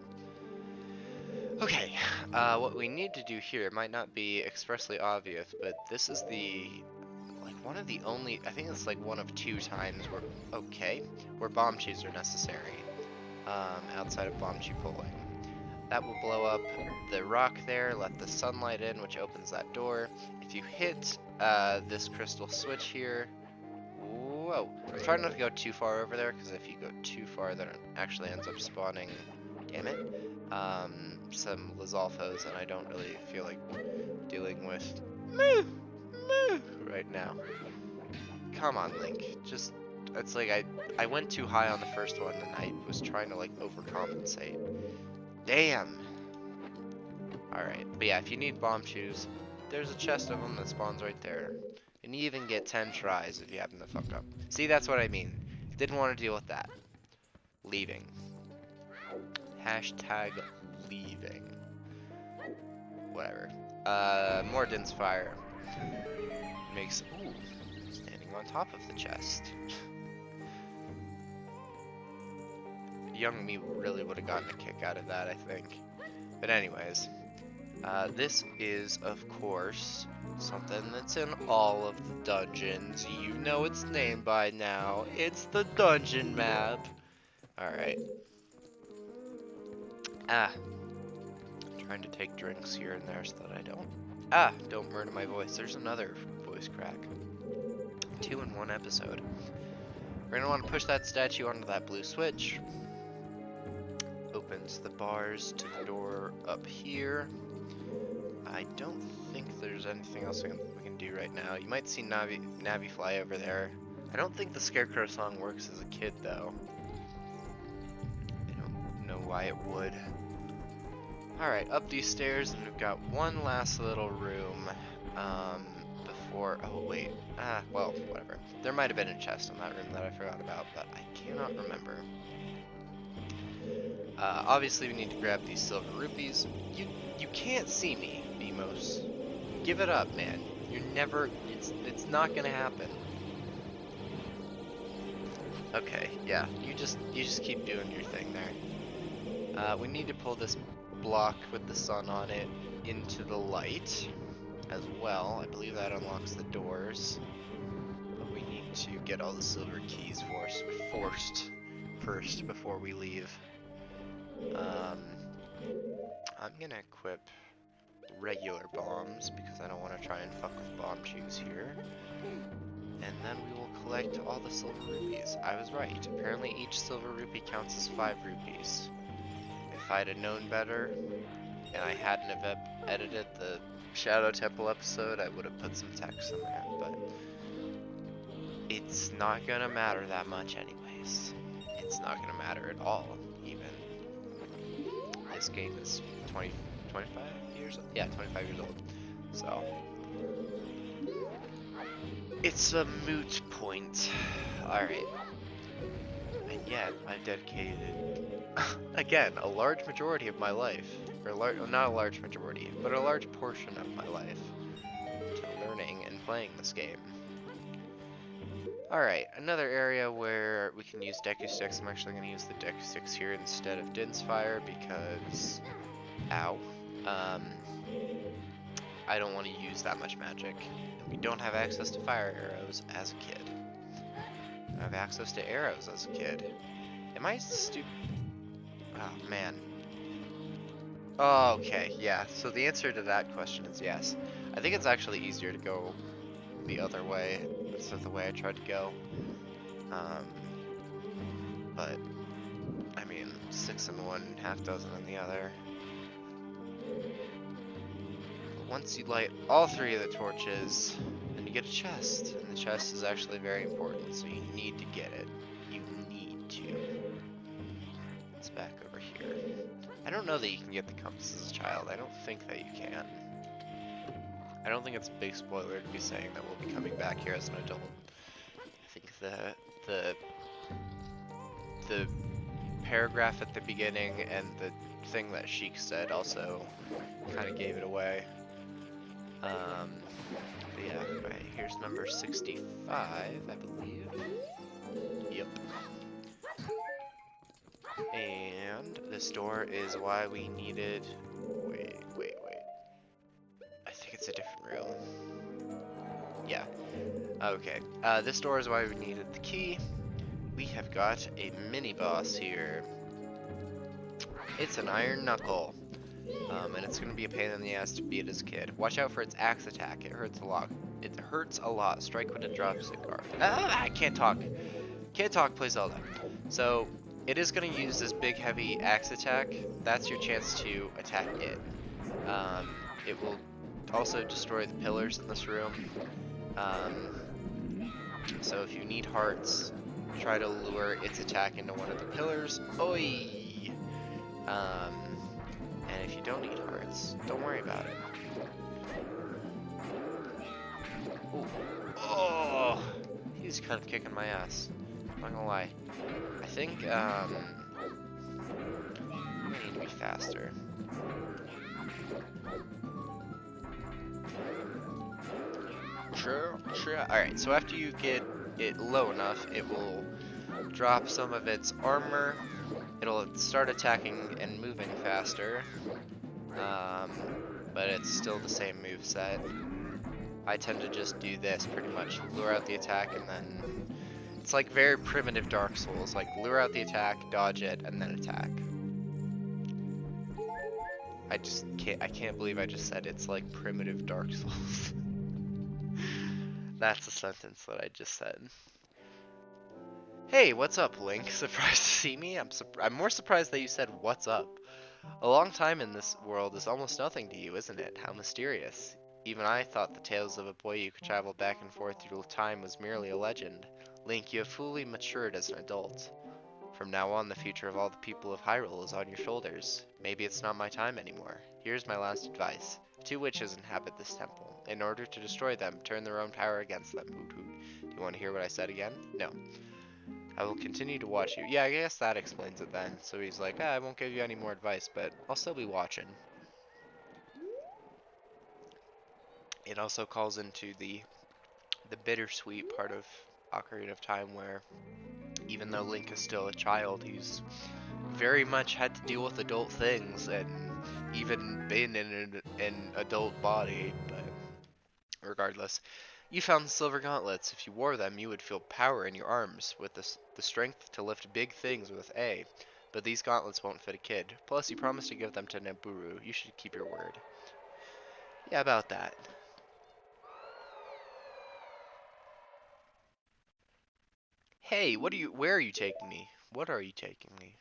okay. What we need to do here might not be expressly obvious, but this is one of the only, I think it's like one of 2 times where bomb chews are necessary, outside of bomb chew pulling. That will blow up the rock there, let the sunlight in, which opens that door. If you hit this crystal switch here, whoa, I'm trying not to go too far over there, because if you go too far, then it actually ends up spawning, damn it, some Lizalfos, and I don't really feel like dealing with right now. Come on, Link, just, it's like I went too high on the first one, and I was trying to like overcompensate. Damn. Alright, but yeah, if you need bomb chews, there's a chest of them that spawns right there. And you even get 10 tries if you happen to fuck up. See, that's what I mean. Didn't want to deal with that. Leaving. Hashtag leaving. Whatever. More Din's Fire. Makes, ooh, standing on top of the chest. Young me really would have gotten a kick out of that, I think. But anyways, this is, of course, something that's in all of the dungeons. You know its name by now. It's the dungeon map. Alright. Trying to take drinks here and there so that I don't murder my voice. There's another voice crack. 2 in 1 episode. We're gonna want to push that statue onto that blue switch. Opens the bars to the door up here. I don't think there's anything else we can do right now. You might see Navi fly over there. I don't think the Scarecrow song works as a kid though. I don't know why it would. Alright, up these stairs, and we've got one last little room before, oh wait, well, whatever. There might have been a chest in that room that I forgot about, but I cannot remember. Obviously we need to grab these silver rupees. You can't see me, Beamos. Give it up, man. You're never, it's not gonna happen. Okay, yeah, you just keep doing your thing there. We need to pull this block with the sun on it into the light as well. I believe that unlocks the doors. But we need to get all the silver keys first before we leave. I'm gonna equip regular bombs because I don't want to try and fuck with bomb chews here. And then we will collect all the silver rupees. I was right. Apparently each silver rupee counts as 5 rupees. If I'd have known better, and I hadn't have edited the Shadow Temple episode, I would have put some text in there, but it's not gonna matter that much anyways. It's not gonna matter at all, even. This game is 25 years old? Yeah, 25 years old. So, it's a moot point. Alright. And yet, I've dedicated, again, a large majority of my life, or not a large majority, but a large portion of my life, to learning and playing this game. Alright, another area where we can use Deku Sticks. I'm actually going to use the Deku Sticks here instead of Din's Fire because, ow, I don't want to use that much magic. And we don't have access to fire arrows as a kid. I have access to arrows as a kid. Am I stupid? Oh, man. Oh, okay, yeah. So the answer to that question is yes. I think it's actually easier to go the other way instead of the way I tried to go. But, I mean, 6 in one, half dozen in the other. But once you light all 3 of the torches, then you get a chest. And the chest is actually very important, so you need to get it. You need to. It's back over here. I don't know that you can get the compass as a child. I don't think that you can. I don't think it's a big spoiler to be saying that we'll be coming back here as an adult. I think the paragraph at the beginning and the thing that Sheik said also kind of gave it away. But yeah, right, here's number 65, I believe. Yep. And this door is why we needed... Wait. I think it's a different room. Yeah. Okay. This door is why we needed the key. We have got a mini-boss here. It's an Iron Knuckle. And it's going to be a pain in the ass to beat as a kid. Watch out for its axe attack. It hurts a lot. It hurts a lot. Strike when it drops it guard. Ah, I can't talk. Can't talk, play Zelda. So, it is going to use this big, heavy axe attack. That's your chance to attack it. It will also destroy the pillars in this room. So if you need hearts, try to lure its attack into one of the pillars. Oi! And if you don't need hearts, don't worry about it. Ooh. Oh! He's kind of kicking my ass. Not gonna lie. I think, I need to be faster. Sure. Alright, so after you get it low enough, it will drop some of its armor. It'll start attacking and moving faster. But it's still the same moveset. I tend to just do this pretty much. Lure out the attack and then... It's like very primitive Dark Souls. Like, lure out the attack, dodge it, and then attack. I can't believe I just said it's like primitive Dark Souls. That's a sentence that I just said. Hey, what's up, Link? Surprised to see me? I'm more surprised that you said, what's up? A long time in this world is almost nothing to you, isn't it? How mysterious. Even I thought the tales of a boy who could travel back and forth through time was merely a legend. Link, you have fully matured as an adult. From now on, the future of all the people of Hyrule is on your shoulders. Maybe it's not my time anymore. Here's my last advice. 2 witches inhabit this temple. In order to destroy them, turn their own power against them. Hoot hoot. Do you want to hear what I said again? No. I will continue to watch you. Yeah, I guess that explains it then. So he's like, I won't give you any more advice, but I'll still be watching. It also calls into the bittersweet part of Ocarina of Time where even though Link is still a child, he's very much had to deal with adult things and even been in an adult body, but regardless. You found the silver gauntlets. If you wore them, you would feel power in your arms, with the strength to lift big things with A. But these gauntlets won't fit a kid. Plus, you promised to give them to Naburu. You should keep your word. Yeah, about that. Hey, where are you taking me? What are you taking me?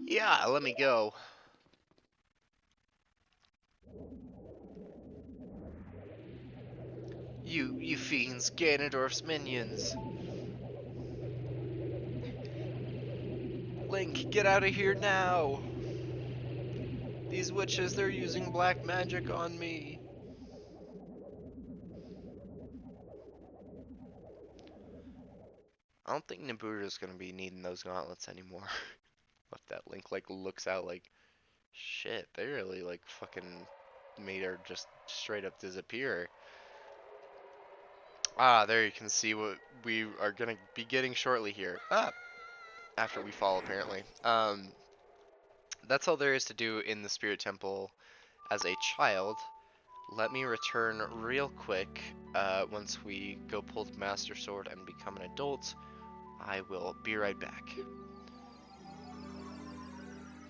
Yeah, let me go. You fiends, Ganondorf's minions. Link, get out of here now. These witches, they're using black magic on me. I don't think Nibiru's gonna be needing those gauntlets anymore. What that Link like looks out like, shit, they really like fucking made her just straight up disappear. Ah, there you can see what we are gonna be getting shortly here. Ah, after we fall apparently. That's all there is to do in the Spirit Temple as a child. Let me return real quick. Once we go pull the Master Sword and become an adult, I will be right back.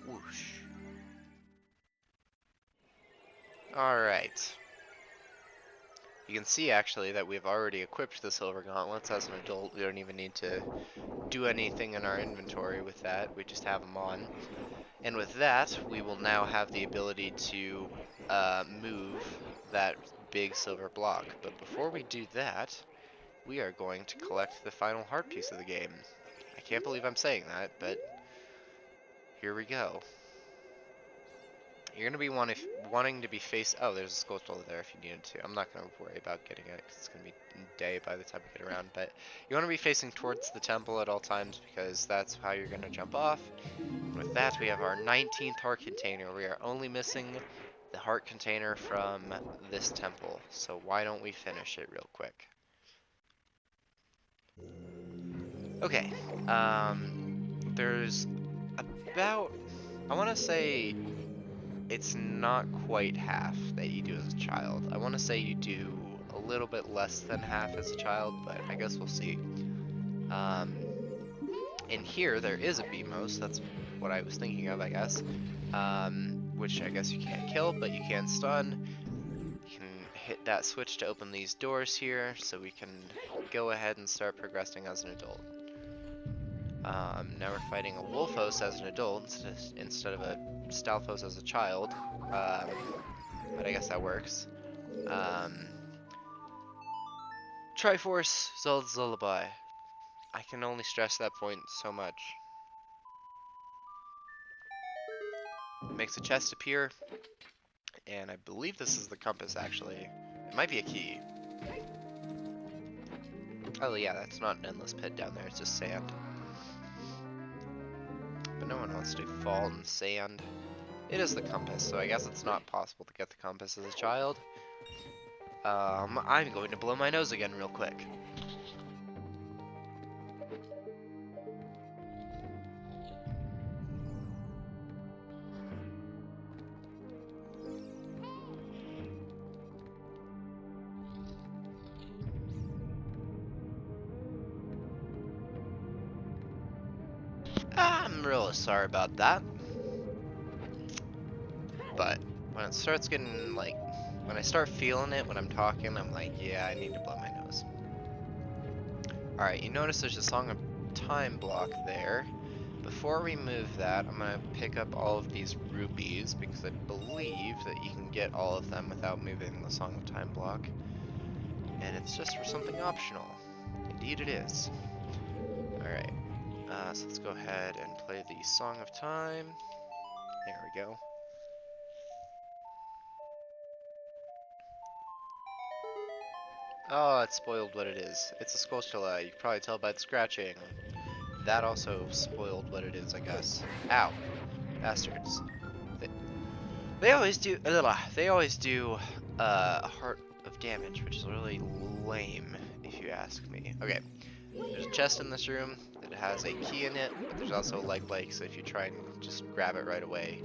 Whoosh. Alright. You can see actually that we've already equipped the Silver Gauntlets as an adult. We don't even need to do anything in our inventory with that. We just have them on. And with that, we will now have the ability to move that big silver block. But before we do that, we are going to collect the final heart piece of the game. I can't believe I'm saying that, but here we go. You're going to be wanting to be oh, there's a skull there if you needed to. I'm not going to worry about getting it because it's going to be day by the time we get around. But you want to be facing towards the temple at all times because that's how you're going to jump off. And with that, we have our 19th heart container. We are only missing the heart container from this temple. So why don't we finish it real quick? Okay. There's about, I want to say, it's not quite half that you do as a child. I want to say you do a little bit less than half as a child, but I guess we'll see. In here, there is a BMOS. That's what I was thinking of, I guess. Which I guess you can't kill, but you can stun. You can hit that switch to open these doors here, so we can go ahead and start progressing as an adult. Now we're fighting a Wolfos as an adult instead of a Stalfos as a child, but I guess that works. Triforce, Zeld's Lullaby. I can only stress that point so much. Makes a chest appear, and I believe this is the compass actually. It might be a key. Oh yeah, that's not an endless pit down there, it's just sand. But no one wants to fall in sand. It is the compass, so I guess it's not possible to get the compass as a child. I'm going to blow my nose again real quick. I'm really sorry about that. But when it starts getting like, when I start feeling it when I'm talking, I'm like, yeah, I need to blow my nose. Alright, you notice there's a Song of Time block there. Before we move that, I'm going to pick up all of these rupees because I believe that you can get all of them without moving the Song of Time block. And it's just for something optional. Indeed it is. Alright, so let's go ahead and play the Song of Time. There we go. Oh, it spoiled what it is. It's a Skulltula, you can probably tell by the scratching. That also spoiled what it is, I guess. Ow. Bastards. They always do, a heart of damage, which is really lame, if you ask me. Okay, there's a chest in this room that has a key in it, but there's also a leg break, so if you try and just grab it right away,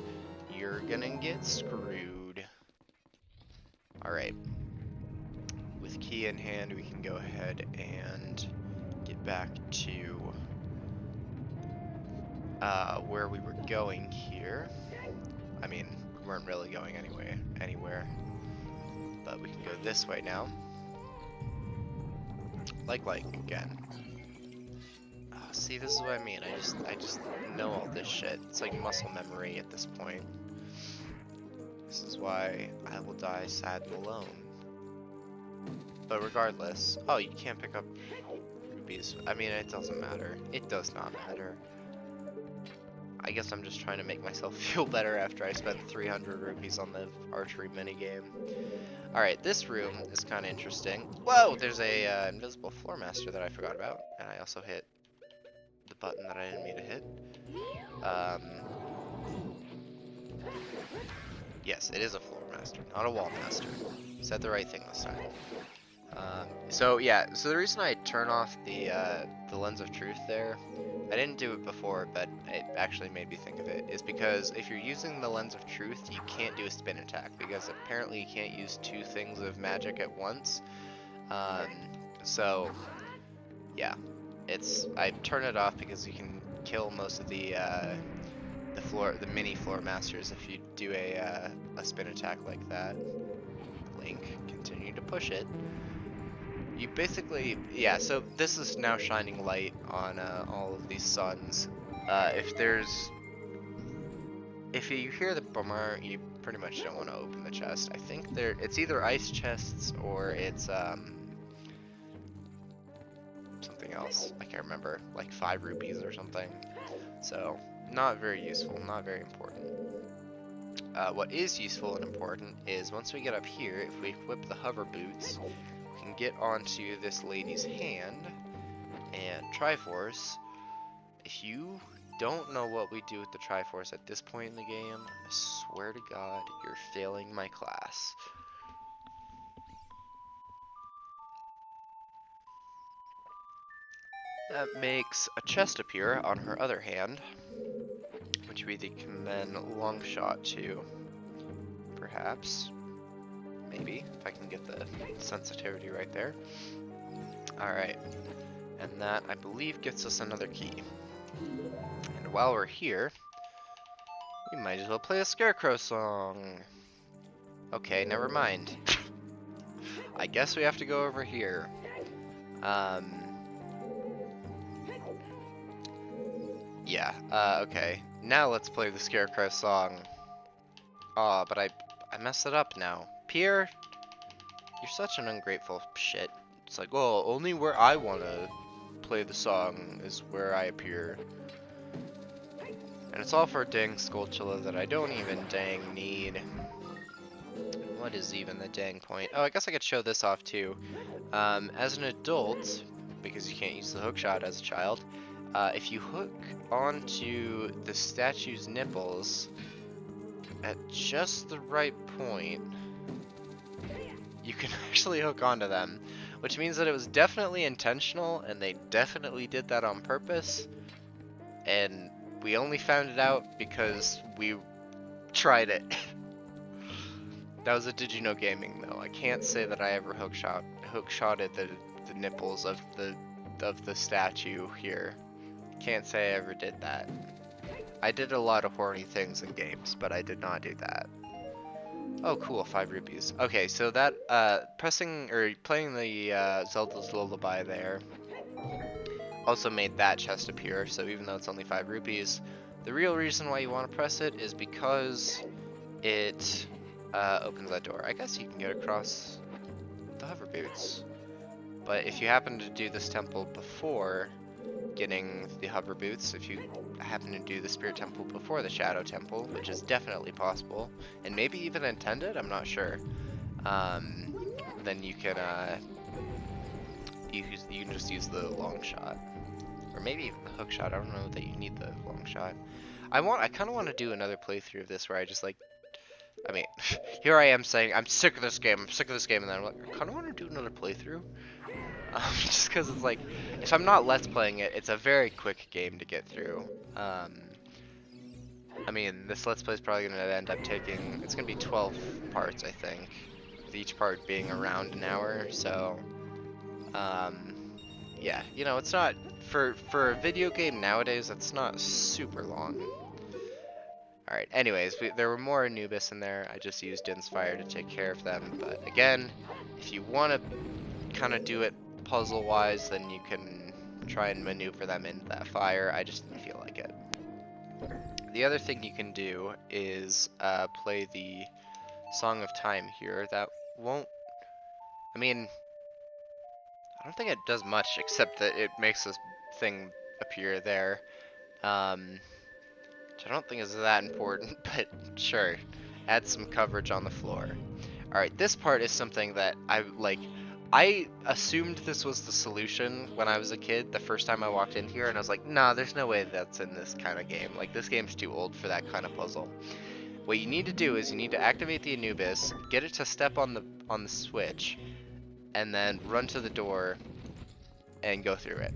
you're gonna get screwed. Alright. With key in hand, we can go ahead and get back to where we were going here. I mean, we weren't really going anywhere, but we can go this way now. Like again. Oh, see, this is what I mean. I just know all this shit. It's like muscle memory at this point. This is why I will die sad and alone. But regardless, oh, you can't pick up rupees. I mean, it doesn't matter. It does not matter. I guess I'm just trying to make myself feel better after I spent 300 rupees on the archery minigame. Alright, this room is kind of interesting. Whoa, there's a invisible floor master that I forgot about. And I also hit the button that I didn't mean to hit. Yes, it is a floor master, not a wall master. Said the right thing this time. So yeah, so the reason I turn off the lens of truth there, I didn't do it before, but it actually made me think of it, is because if you're using the lens of truth, you can't do a spin attack, because apparently you can't use two things of magic at once. So yeah, I turn it off because you can kill most of the mini floor masters if you do a spin attack like that. Link, continue to push it. You basically, yeah, so this is now shining light on all of these suns. If you hear the bummer, you pretty much don't want to open the chest. I think it's either ice chests or it's something else. I can't remember, like 5 rupees or something. So, not very useful, not very important. What is useful and important is once we get up here, if we equip the hover boots, we can get onto this lady's hand and Triforce. If you don't know what we do with the Triforce at this point in the game, I swear to God, you're failing my class. That makes a chest appear on her other hand, which we can then long shot to. Perhaps. Maybe, if I can get the sensitivity right there. Alright. And that, I believe, gets us another key. And while we're here, we might as well play a Scarecrow song. Okay, never mind. I guess we have to go over here. Yeah, okay. Now let's play the Scarecrow song. Aw, but I messed it up now. Pierre, you're such an ungrateful shit. It's like, oh, only where I want to play the song is where I appear. And it's all for a dang Skulltula that I don't even dang need. What is even the dang point? Oh, I guess I could show this off too. As an adult, because you can't use the hookshot as a child, if you hook onto the statue's nipples at just the right point, you can actually hook onto them, which means that it was definitely intentional, and they definitely did that on purpose, and we only found it out because we tried it. That was a Did You Know Gaming though. I can't say that I ever hookshotted the nipples of the statue here. Can't say I ever did that. I did a lot of horny things in games, but I did not do that. Oh cool, 5 rupees. Okay, so that playing the Zelda's Lullaby there also made that chest appear, so even though it's only 5 rupees, the real reason why you want to press it is because it opens that door. I guess you can get across the hover boots. But if you happen to do this temple before getting the hover boots, if you happen to do the spirit temple before the shadow temple, which is definitely possible, and maybe even intended, I'm not sure, then you can you can just use the long shot. Or maybe even the hook shot. I don't know that you need the long shot. I kind of want to do another playthrough of this where I just like, I mean, here I am saying I'm sick of this game, and then I'm like, I kind of want to do another playthrough. Just because it's like, if I'm not let's playing it, it's a very quick game to get through. I mean, this let's play is probably going to end up taking, it's going to be 12 parts, I think, with each part being around an hour, so, yeah, you know, it's not, for a video game nowadays, it's not super long. Alright, anyways, there were more Anubis in there. I just used Inspire to take care of them. But again, if you want to kind of do it puzzle-wise, then you can try and maneuver them into that fire. I just didn't feel like it. The other thing you can do is play the Song of Time here. That won't... I mean, I don't think it does much except that it makes this thing appear there. Which I don't think is that important, but sure. Add some coverage on the floor. Alright, this part is something that I assumed this was the solution when I was a kid the first time I walked in here, and I was like, nah, there's no way that's in this kind of game. Like, this game's too old for that kind of puzzle. What you need to do is you need to activate the Anubis, get it to step on the switch, and then run to the door and go through it.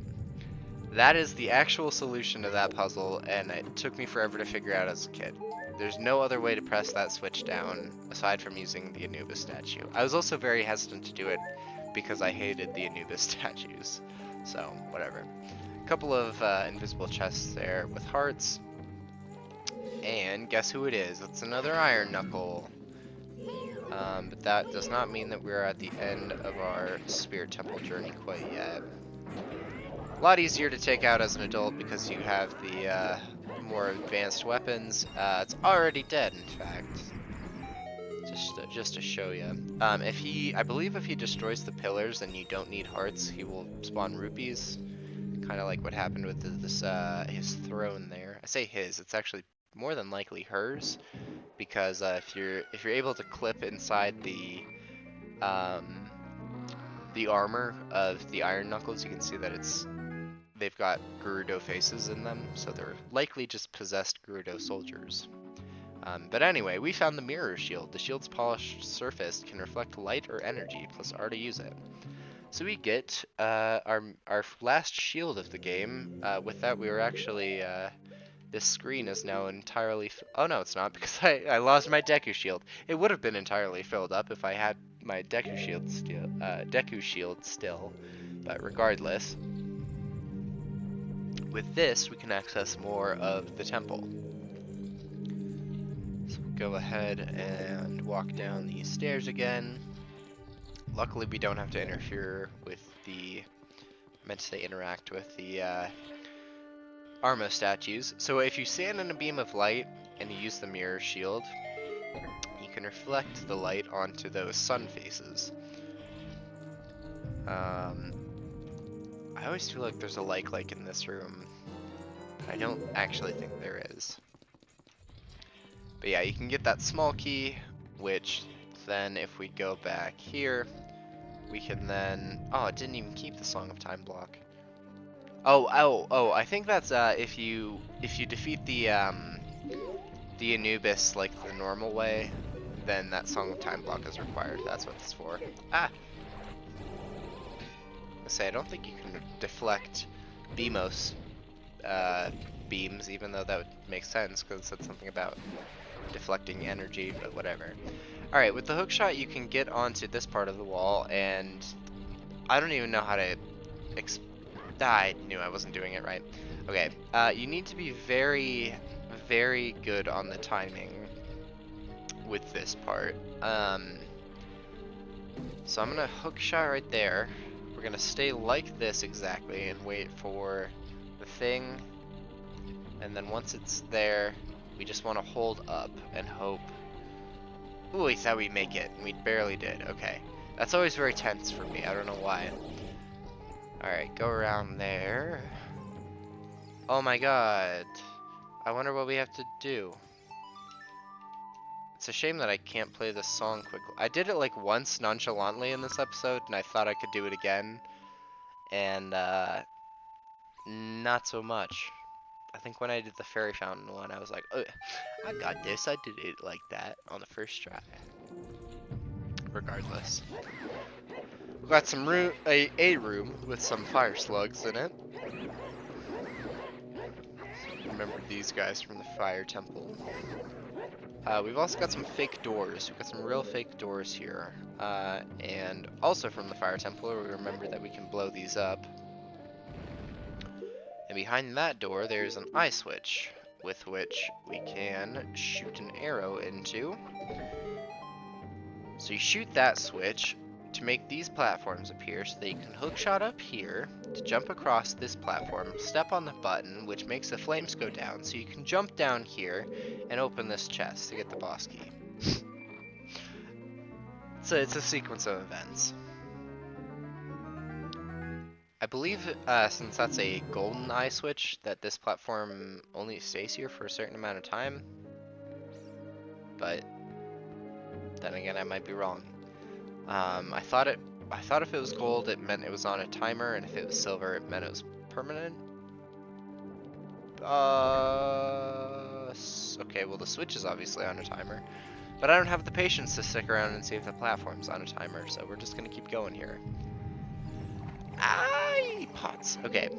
That is the actual solution to that puzzle, and it took me forever to figure out as a kid. There's no other way to press that switch down aside from using the Anubis statue. I was also very hesitant to do it because I hated the Anubis statues. So, whatever. A couple of invisible chests there with hearts. And guess who it is? It's another Iron Knuckle. But that does not mean that we're at the end of our Spirit Temple journey quite yet. A lot easier to take out as an adult because you have the more advanced weapons. It's already dead, in fact. Just to show you. I believe if he destroys the pillars and you don't need hearts, he will spawn rupees. Kind of like what happened with his throne there. I say his, it's actually more than likely hers, because if you're able to clip inside the armor of the Iron Knuckles, you can see that they've got Gerudo faces in them, so they're likely just possessed Gerudo soldiers. But anyway, we found the mirror shield. The shield's polished surface can reflect light or energy, plus R to use it. So we get our last shield of the game. With that, we were actually this screen is now entirely. Oh no, it's not, because I lost my Deku shield. It would have been entirely filled up if I had my Deku shield still. But regardless, with this we can access more of the temple. So go ahead and walk down these stairs again. Luckily, we don't have to interfere with interact with the Arma statues. So if you stand in a beam of light and you use the mirror shield, you can reflect the light onto those sun faces. I always feel like there's a like in this room, but I don't actually think there is. But yeah, you can get that small key, which then if we go back here, we can then... Oh, it didn't even keep the Song of Time block. Oh, I think that's if you defeat the Anubis like the normal way, then that Song of Time block is required. That's what it's for. Ah! I don't think you can deflect Beamos beams, even though that would make sense because it said something about deflecting energy, but whatever. Alright, with the hookshot you can get onto this part of the wall, and I don't even know how to I knew I wasn't doing it right. Okay, you need to be very, very good on the timing with this part. So I'm gonna hookshot right there. We're gonna stay like this exactly and wait for the thing, and then once it's there, we just want to hold up and hope. Ooh, we thought we'd make it, and we barely did. Okay, that's always very tense for me. I don't know why. Alright, go around there. Oh my god. I wonder what we have to do. It's a shame that I can't play this song quickly. I did it like once nonchalantly in this episode, and I thought I could do it again. And, not so much. I think when I did the Fairy Fountain one, I was like, oh, I got this. I did it like that on the first try. Regardless. We've got some room, a room with some fire slugs in it. Remember these guys from the Fire Temple. We've also got some fake doors. We've got some real fake doors here. And also from the Fire Temple, we remember that we can blow these up. And behind that door, there's an eye switch, with which we can shoot an arrow into. So you shoot that switch to make these platforms appear, so that you can hookshot up here to jump across this platform, step on the button, which makes the flames go down, so you can jump down here and open this chest to get the boss key. So it's a sequence of events. I believe since that's a golden eye switch, that this platform only stays here for a certain amount of time. But then again, I might be wrong. I thought if it was gold, it meant it was on a timer, and if it was silver, it meant it was permanent. Okay, well the switch is obviously on a timer, but I don't have the patience to stick around and see if the platform's on a timer, so we're just gonna keep going here. Aye, pots. Okay.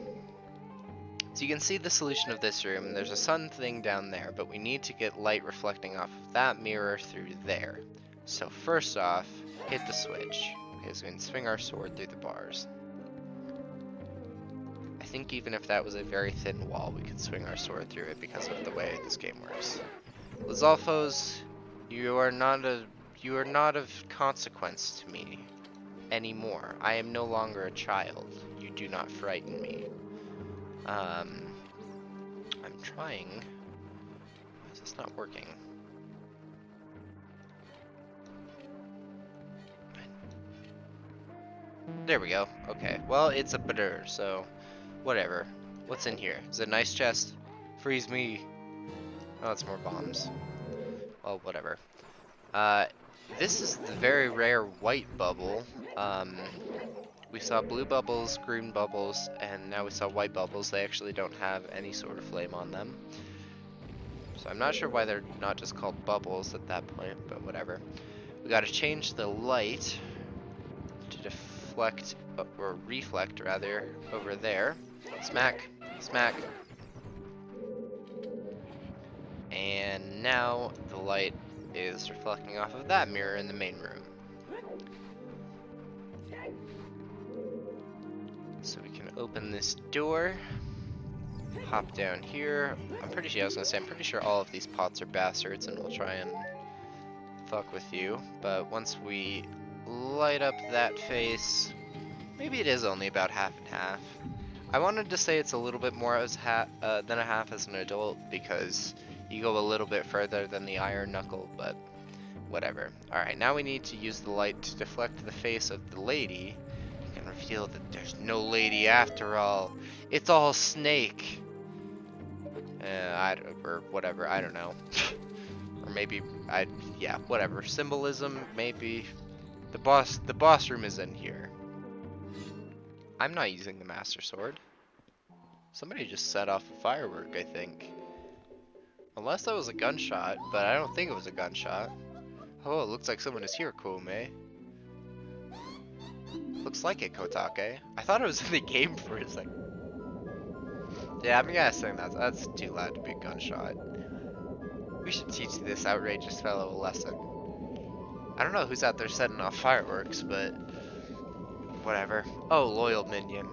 So you can see the solution of this room. There's a sun thing down there, but we need to get light reflecting off of that mirror through there. So first off, hit the switch. Okay, so we can swing our sword through the bars. I think even if that was a very thin wall, we could swing our sword through it because of the way this game works. Lizalfos, you are not of consequence to me anymore. I am no longer a child. You do not frighten me. I'm trying. Why is this not working? There we go. Okay. Well, it's a blur, so whatever. What's in here? Is it a nice chest? Freeze me. Oh, it's more bombs. Well, whatever. This is the very rare white bubble. We saw blue bubbles, green bubbles, and now we saw white bubbles. They actually don't have any sort of flame on them. So I'm not sure why they're not just called bubbles at that point, but whatever. We gotta change the light to deflect, or reflect rather, over there. Smack, smack. And now the light is reflecting off of that mirror in the main room. So we can open this door, hop down here. I'm pretty sure all of these pots are bastards and we'll try and fuck with you. But once we light up that face, maybe it is only about half and half. I wanted to say it's a little bit more as than a half as an adult because you go a little bit further than the iron knuckle, but whatever. Alright, now we need to use the light to deflect the face of the lady and reveal that there's no lady after all. It's all Snake. Or whatever, I don't know. Or maybe, yeah, whatever. Symbolism, maybe. The boss room is in here. I'm not using the Master Sword. Somebody just set off a firework, I think. Unless that was a gunshot, but I don't think it was a gunshot. Oh, it looks like someone is here, Koume. Looks like it, Kotake. I thought it was in the game for a second. Yeah, I'm guessing that's too loud to be a gunshot. We should teach this outrageous fellow a lesson. I don't know who's out there setting off fireworks, but whatever. Oh, loyal minion.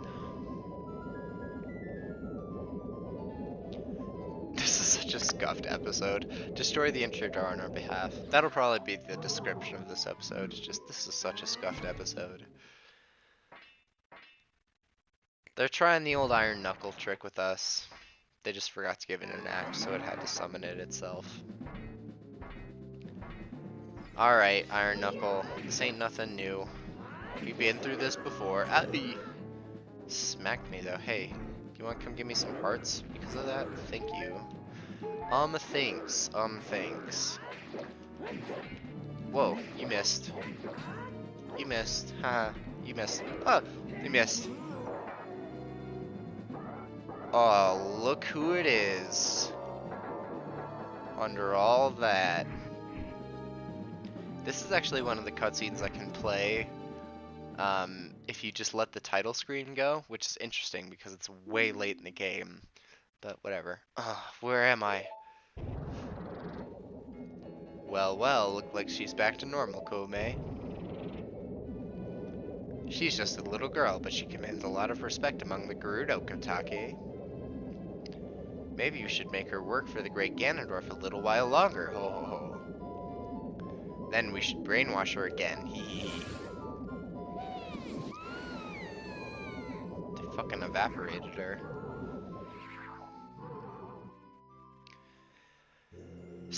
This is such a scuffed episode. Destroy the intruder door on our behalf. That'll probably be the description of this episode. It's just, this is such a scuffed episode. They're trying the old iron knuckle trick with us. They just forgot to give it an axe, so it had to summon it itself. Alright, iron knuckle. This ain't nothing new. We've been through this before. Owie! Smacked me though. Hey, do you want to come give me some hearts because of that? Thank you. Thanks. Thanks. Whoa, you missed. You missed. Haha, you missed. Oh, you missed. Oh, look who it is. Under all that. This is actually one of the cutscenes I can play if you just let the title screen go, which is interesting because it's way late in the game. But whatever. Where am I? Well, look like she's back to normal, Koume. She's just a little girl, but she commands a lot of respect among the Gerudo, Kotake. Maybe you should make her work for the great Ganondorf a little while longer, ho ho ho. Then we should brainwash her again, hee hee hee. They fucking evaporated her.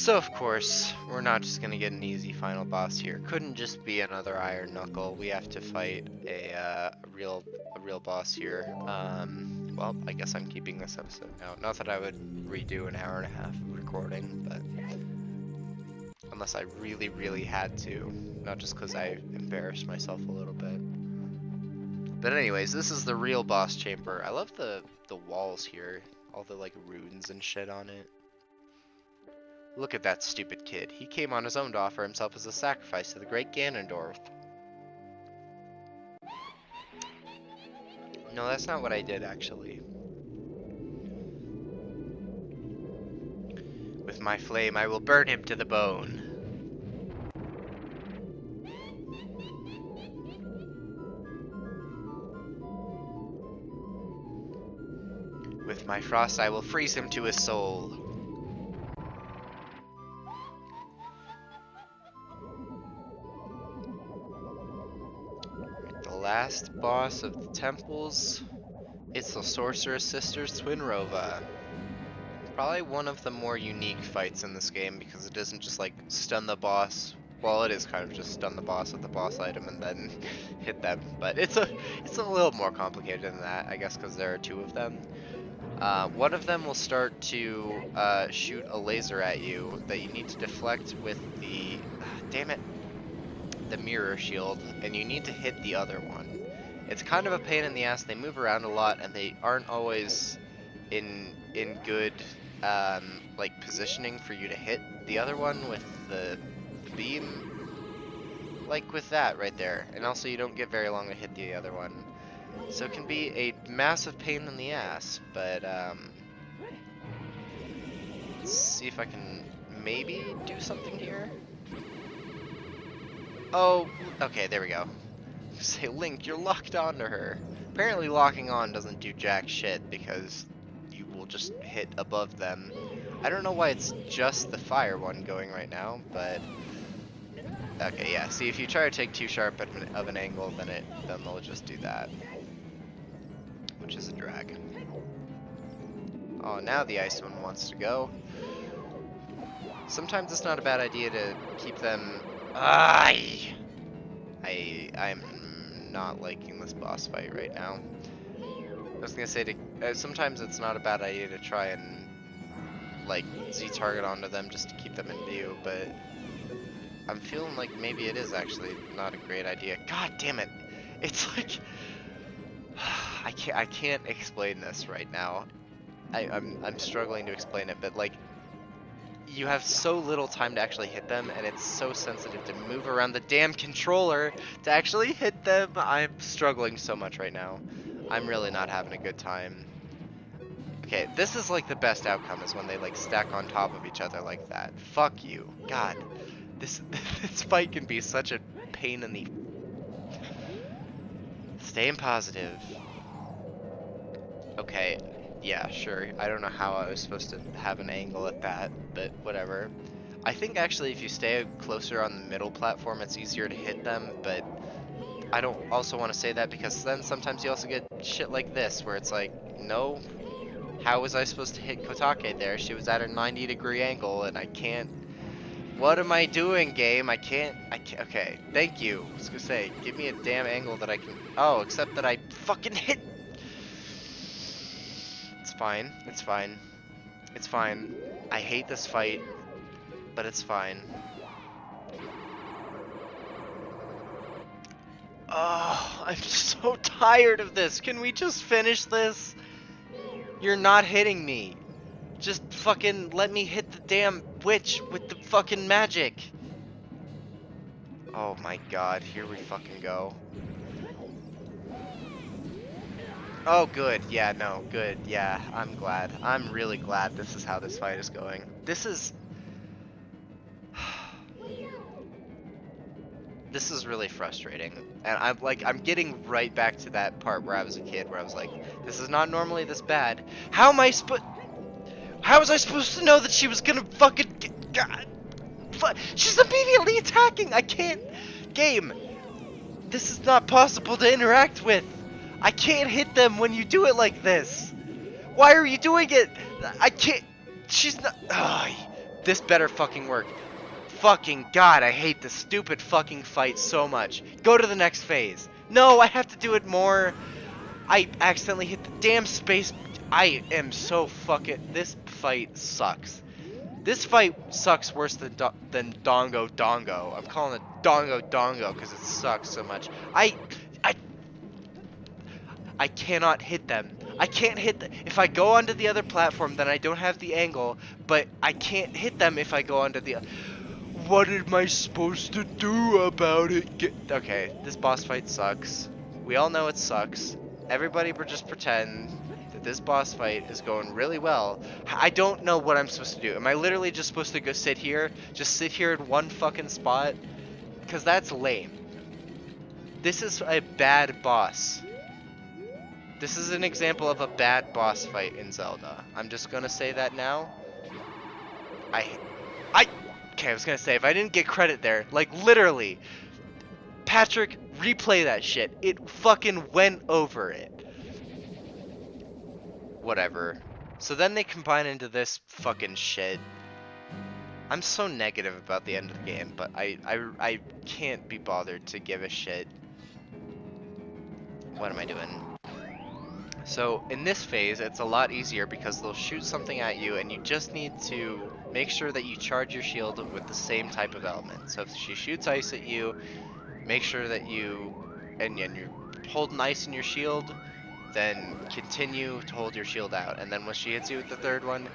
So of course, we're not just gonna get an easy final boss here. Couldn't just be another Iron Knuckle. We have to fight a real boss here. Well, I guess I'm keeping this episode now. Not that I would redo an hour and a half of recording, but unless I really, really had to, not just because I embarrassed myself a little bit. But anyways, this is the real boss chamber. I love the walls here, all the like runes and shit on it. Look at that stupid kid. He came on his own to offer himself as a sacrifice to the great Ganondorf. No, that's not what I did, actually. With my flame, I will burn him to the bone. With my frost, I will freeze him to his soul. Last boss of the temples, it's the Sorceress Sister's Twin Rova. Probably one of the more unique fights in this game because it isn't just like stun the boss. Well, it is kind of just stun the boss with the boss item and then hit them, but it's a little more complicated than that, I guess, because there are two of them. One of them will start to shoot a laser at you that you need to deflect with the damn it. The mirror shield, and you need to hit the other one. It's kind of a pain in the ass. They move around a lot, and they aren't always in good like positioning for you to hit the other one with the beam, like with that right there. And also, you don't get very long to hit the other one, so it can be a massive pain in the ass. But let's see if I can maybe do something here. Oh, okay, there we go. Say, Link, you're locked onto her. Apparently locking on doesn't do jack shit because you will just hit above them. I don't know why it's just the fire one going right now, but okay, yeah. See, if you try to take too sharp of an angle, then they'll just do that, which is a drag. Oh, now the ice one wants to go. Sometimes it's not a bad idea to keep them. I'm not liking this boss fight right now. I was gonna say sometimes it's not a bad idea to try and like Z-target onto them just to keep them in view, but I'm feeling like maybe it is actually not a great idea. God damn it! It's like I can't explain this right now. I'm struggling to explain it, but like. You have so little time to actually hit them, and it's so sensitive to move around the damn controller to actually hit them. I'm struggling so much right now. I'm really not having a good time. Okay, this is like the best outcome is when they like stack on top of each other like that. Fuck you. God. This fight can be such a pain in the... Staying positive. Okay. Yeah, sure. I don't know how I was supposed to have an angle at that, but whatever. I think actually if you stay closer on the middle platform, it's easier to hit them, but I don't also want to say that because then sometimes you also get shit like this, where it's like, no, how was I supposed to hit Kotake there? She was at a 90-degree angle, and I can't... What am I doing, game? I can't... Okay, thank you. I was gonna say, give me a damn angle that I can... Oh, except that I fucking hit... It's fine. It's fine. It's fine. I hate this fight, but it's fine. Oh, I'm so tired of this. Can we just finish this? You're not hitting me. Just fucking let me hit the damn witch with the fucking magic. Oh my god, here we fucking go. Oh, good. Yeah, no, good. Yeah, I'm glad. I'm really glad this is how this fight is going. This is... This is really frustrating. And I'm getting right back to that part where I was a kid, where I was like, this is not normally this bad. How am I How was I supposed to know that she was gonna fucking God, she's immediately attacking! I can't... Game! This is not possible to interact with! I can't hit them when you do it like this! Why are you doing it? I can't... She's not... This better fucking work. Fucking God, I hate this stupid fucking fight so much. Go to the next phase. No, I have to do it more. I accidentally hit the damn space. I am so fucking... This fight sucks. This fight sucks worse than Dongo Dongo. I'm calling it Dongo Dongo because it sucks so much. I I cannot hit them. I can't hit if I go onto the other platform, then I don't have the angle, but I can't hit them if I go onto the... What am I supposed to do about it? Okay, this boss fight sucks. We all know it sucks. Everybody just pretend that this boss fight is going really well. I don't know what I'm supposed to do. Am I literally just supposed to go sit here? Just sit here in one fucking spot? Because that's lame. This is a bad boss. This is an example of a bad boss fight in Zelda. I'm just gonna say that now. Okay, I was gonna say, if I didn't get credit there, like, literally, Patrick, replay that shit. It fucking went over it. Whatever. So then they combine into this fucking shit. I'm so negative about the end of the game, but I can't be bothered to give a shit. What am I doing? So in this phase, it's a lot easier because they'll shoot something at you and you just need to make sure that you charge your shield with the same type of element. So if she shoots ice at you, make sure that you you're holding ice in your shield, then continue to hold your shield out. And then when she hits you with the third one,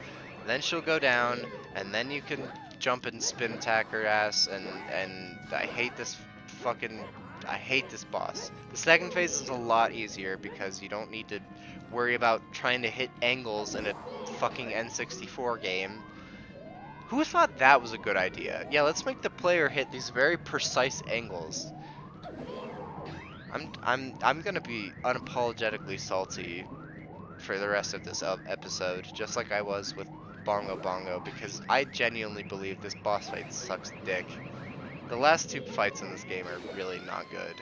then she'll go down, and then you can jump and spin attack her ass. And I hate this fucking... I hate this boss. The second phase is a lot easier because you don't need to worry about trying to hit angles in a fucking N64 game. Who thought that was a good idea? Yeah, let's make the player hit these very precise angles. I'm gonna be unapologetically salty for the rest of this episode, just like I was with Bongo Bongo, because I genuinely believe this boss fight sucks dick. The last two fights in this game are really not good.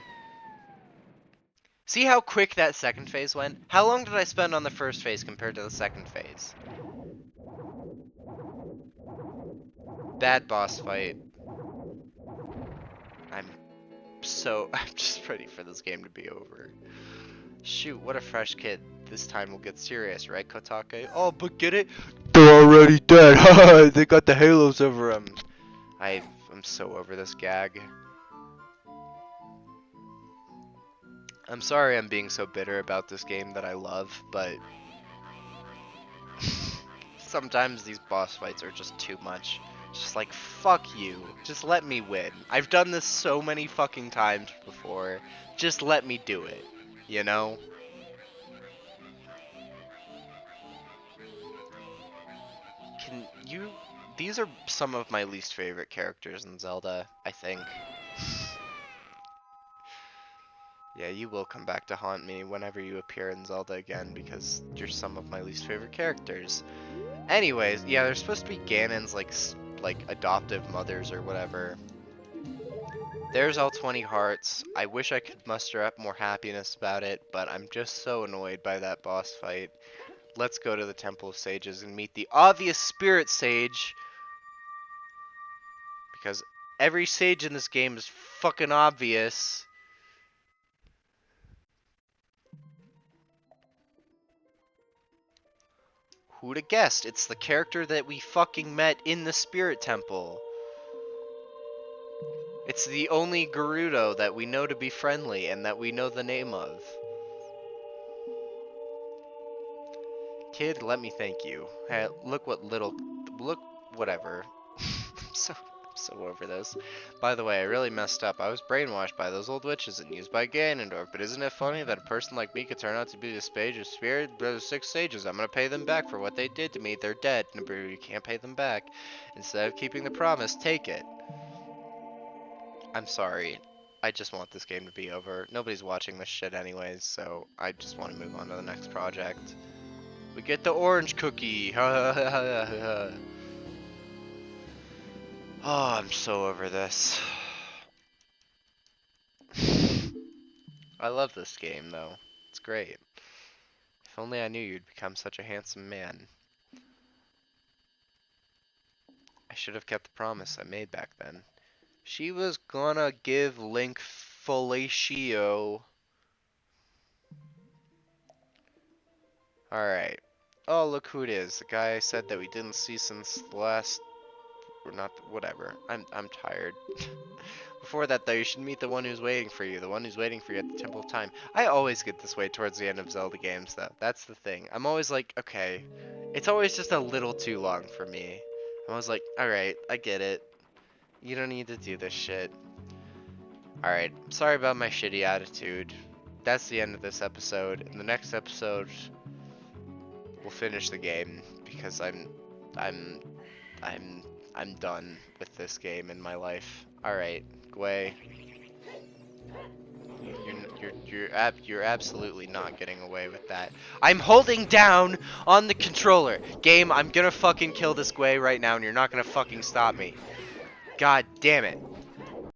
See how quick that second phase went? How long did I spend on the first phase compared to the second phase? Bad boss fight. I'm just ready for this game to be over. Shoot, what a fresh kid. This time we'll get serious, right, Kotake? Oh, but get it? They're already dead. Haha, they got the halos over them. I'm so over this gag. I'm sorry I'm being so bitter about this game that I love, but sometimes these boss fights are just too much. Just like, fuck you. Just let me win. I've done this so many fucking times before. Just let me do it. You know? Can you... These are some of my least favorite characters in Zelda, I think. Yeah, you will come back to haunt me whenever you appear in Zelda again, because you're some of my least favorite characters. Anyways, yeah, they're supposed to be Ganon's, like adoptive mothers or whatever. There's all 20 hearts. I wish I could muster up more happiness about it, but I'm just so annoyed by that boss fight. Let's go to the Temple of Sages and meet the obvious Spirit Sage, because every sage in this game is fucking obvious. Who'd have guessed? It's the character that we fucking met in the Spirit Temple. It's the only Gerudo that we know to be friendly and that we know the name of. Kid, let me thank you. Hey, look whatever. I'm so over this. By the way, I really messed up. I was brainwashed by those old witches and used by Ganondorf, but isn't it funny that a person like me could turn out to be the sage of spirit? There's 6 sages. I'm gonna pay them back for what they did to me. They're dead. You can't pay them back. Instead of keeping the promise, take it. I'm sorry. I just want this game to be over. Nobody's watching this shit anyways, so I just want to move on to the next project. We get the orange cookie. Oh, I'm so over this. I love this game, though. It's great. If only I knew you'd become such a handsome man. I should have kept the promise I made back then. She was gonna give Link fellatio. Alright. Oh, look who it is. The guy I said that we didn't see since the last... Or not... Whatever. I'm tired. Before that, though, you should meet the one who's waiting for you. The one who's waiting for you at the Temple of Time. I always get this way towards the end of Zelda games, though. That's the thing. I'm always like, okay. It's always just a little too long for me. I'm always like, alright, I get it. You don't need to do this shit. Alright, sorry about my shitty attitude. That's the end of this episode. In the next episode, we'll finish the game because I'm I'm done with this game in my life. Alright, Gwei. You're absolutely not getting away with that. I'm holding down on the controller. Game, I'm gonna fucking kill this Gwei right now and you're not gonna fucking stop me. God damn it.